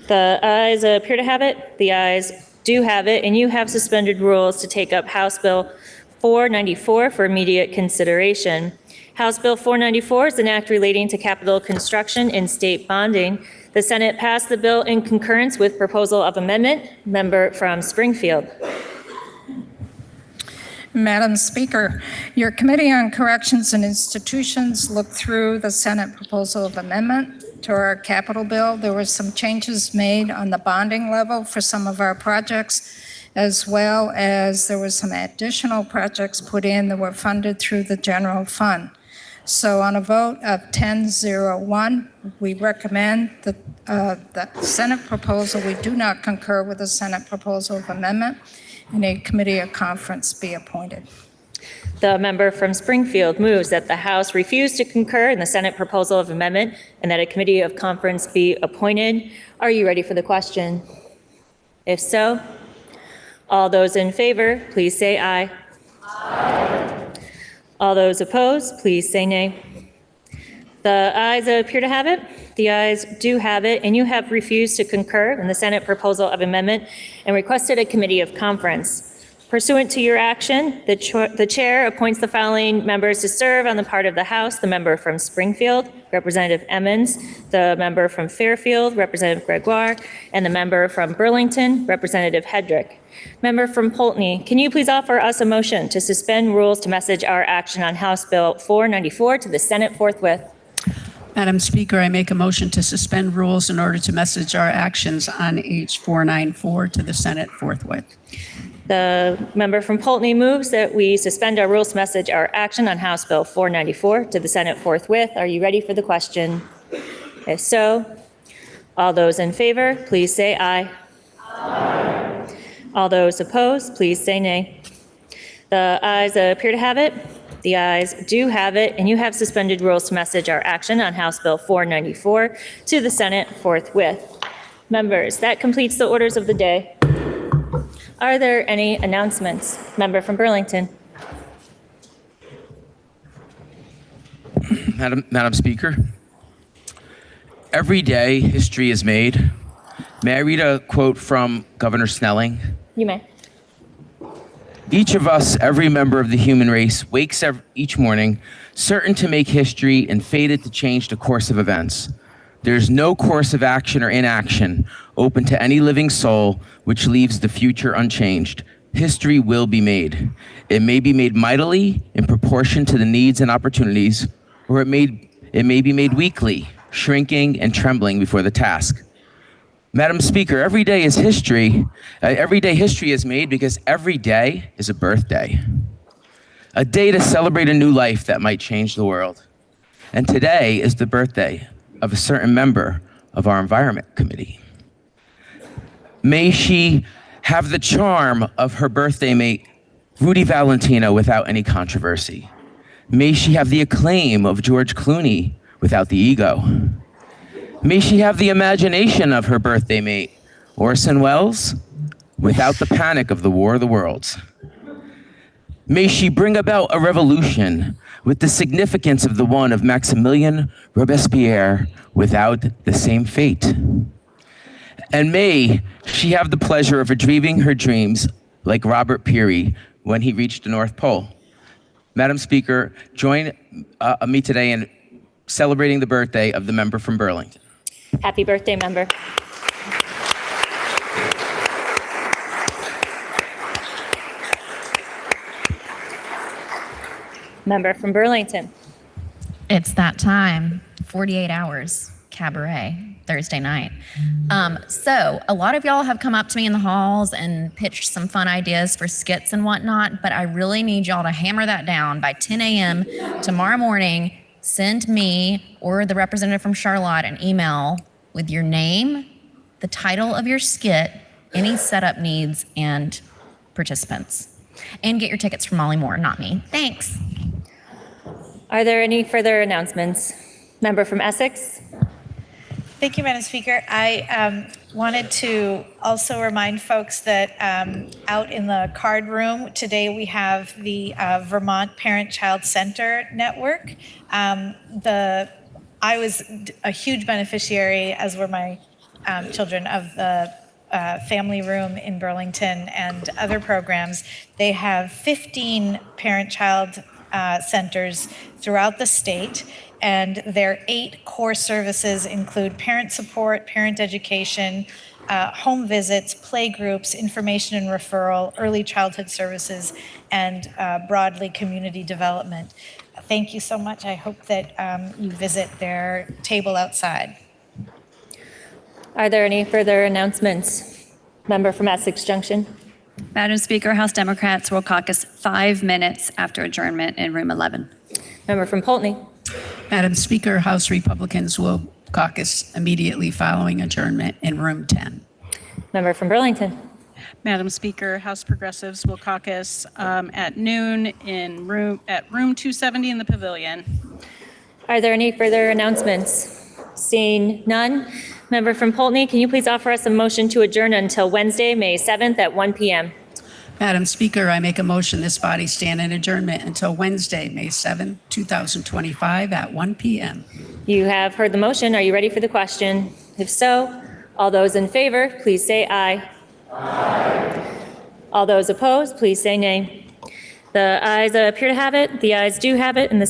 The ayes appear to have it. The ayes do have it, and you have suspended rules to take up House Bill 494 for immediate consideration. House Bill 494 is an act relating to capital construction and state bonding. The Senate passed the bill in concurrence with proposal of amendment. Member from Springfield. Madam Speaker, your Committee on Corrections and Institutions looked through the Senate proposal of amendment to our capital bill. There were some changes made on the bonding level for some of our projects, as well as there were some additional projects put in that were funded through the general fund. So on a vote of 10-0-1, we recommend the Senate proposal. We do not concur with the Senate proposal of amendment, and a committee of conference be appointed. The member from Springfield moves that the House refuse to concur in the Senate proposal of amendment and that a committee of conference be appointed. Are you ready for the question? If so, all those in favor, please say aye. Aye. All those opposed, please say nay. The ayes appear to have it. The ayes do have it, and you have refused to concur in the Senate proposal of amendment and requested a committee of conference. Pursuant to your action, the chair appoints the following members to serve on the part of the House: the member from Springfield, Representative Emmons, the member from Fairfield, Representative Gregoire, and the member from Burlington, Representative Hedrick. Member from Poultney, can you please offer us a motion to suspend rules to message our action on House Bill 494 to the Senate forthwith? Madam Speaker, I make a motion to suspend rules in order to message our actions on H494 to the Senate forthwith. The member from Poultney moves that we suspend our rules to message our action on House Bill 494 to the Senate forthwith. Are you ready for the question? If so, all those in favor, please say aye. Aye. All those opposed, please say nay. The ayes appear to have it. The ayes do have it, and you have suspended rules to message our action on House Bill 494 to the Senate forthwith. Members, that completes the orders of the day. Are there any announcements? Member from Burlington. Madam Speaker, every day history is made. May I read a quote from Governor Snelling? You may. Each of us, every member of the human race, wakes each morning certain to make history and fated to change the course of events. There is no course of action or inaction open to any living soul which leaves the future unchanged. History will be made. It may be made mightily in proportion to the needs and opportunities, or it may be made weakly, shrinking and trembling before the task. Madam Speaker, every day is history. Every day history is made because every day is a birthday. A day to celebrate a new life that might change the world. And today is the birthday of a certain member of our Environment Committee. May she have the charm of her birthday mate, Rudy Valentino, without any controversy. May she have the acclaim of George Clooney without the ego. May she have the imagination of her birthday mate, Orson Welles, without the panic of the War of the Worlds. May she bring about a revolution with the significance of the one of Maximilien Robespierre without the same fate. And may she have the pleasure of achieving her dreams like Robert Peary when he reached the North Pole. Madam Speaker, join me today in celebrating the birthday of the member from Burlington. Happy birthday, member. Member from Burlington. It's that time, 48 hours, cabaret, Thursday night. So a lot of y'all have come up to me in the halls and pitched some fun ideas for skits and whatnot, but I really need y'all to hammer that down by 10 a.m. tomorrow morning. Send me or the representative from Charlotte an email with your name, the title of your skit, any setup needs, and participants. And get your tickets from Molly Moore, not me. Thanks. Are there any further announcements? Member from Essex. Thank you, Madam Speaker. I wanted to also remind folks that out in the card room today we have the Vermont Parent-Child Center Network. I was a huge beneficiary, as were my children, of the family room in Burlington and other programs. They have 15 parent-child centers throughout the state, and their 8 core services include parent support, parent education, home visits, play groups, information and referral, early childhood services, and broadly community development. Thank you so much. I hope that you visit their table outside. Are there any further announcements? Member from Essex Junction. Madam Speaker, House Democrats will caucus 5 minutes after adjournment in room 11. Member from Poultney. Madam Speaker, House Republicans will caucus immediately following adjournment in room 10. Member from Burlington. Madam Speaker, House Progressives will caucus at noon in room 270 in the pavilion. Are there any further announcements? Seeing none. Member from Poultney, can you please offer us a motion to adjourn until Wednesday, May 7th at 1 p.m.? Madam Speaker, I make a motion this body stand in adjournment until Wednesday, May 7, 2025 at 1 p.m. You have heard the motion. Are you ready for the question? If so, all those in favor, please say aye. Aye. All those opposed, please say nay. The ayes appear to have it. The ayes do have it, and this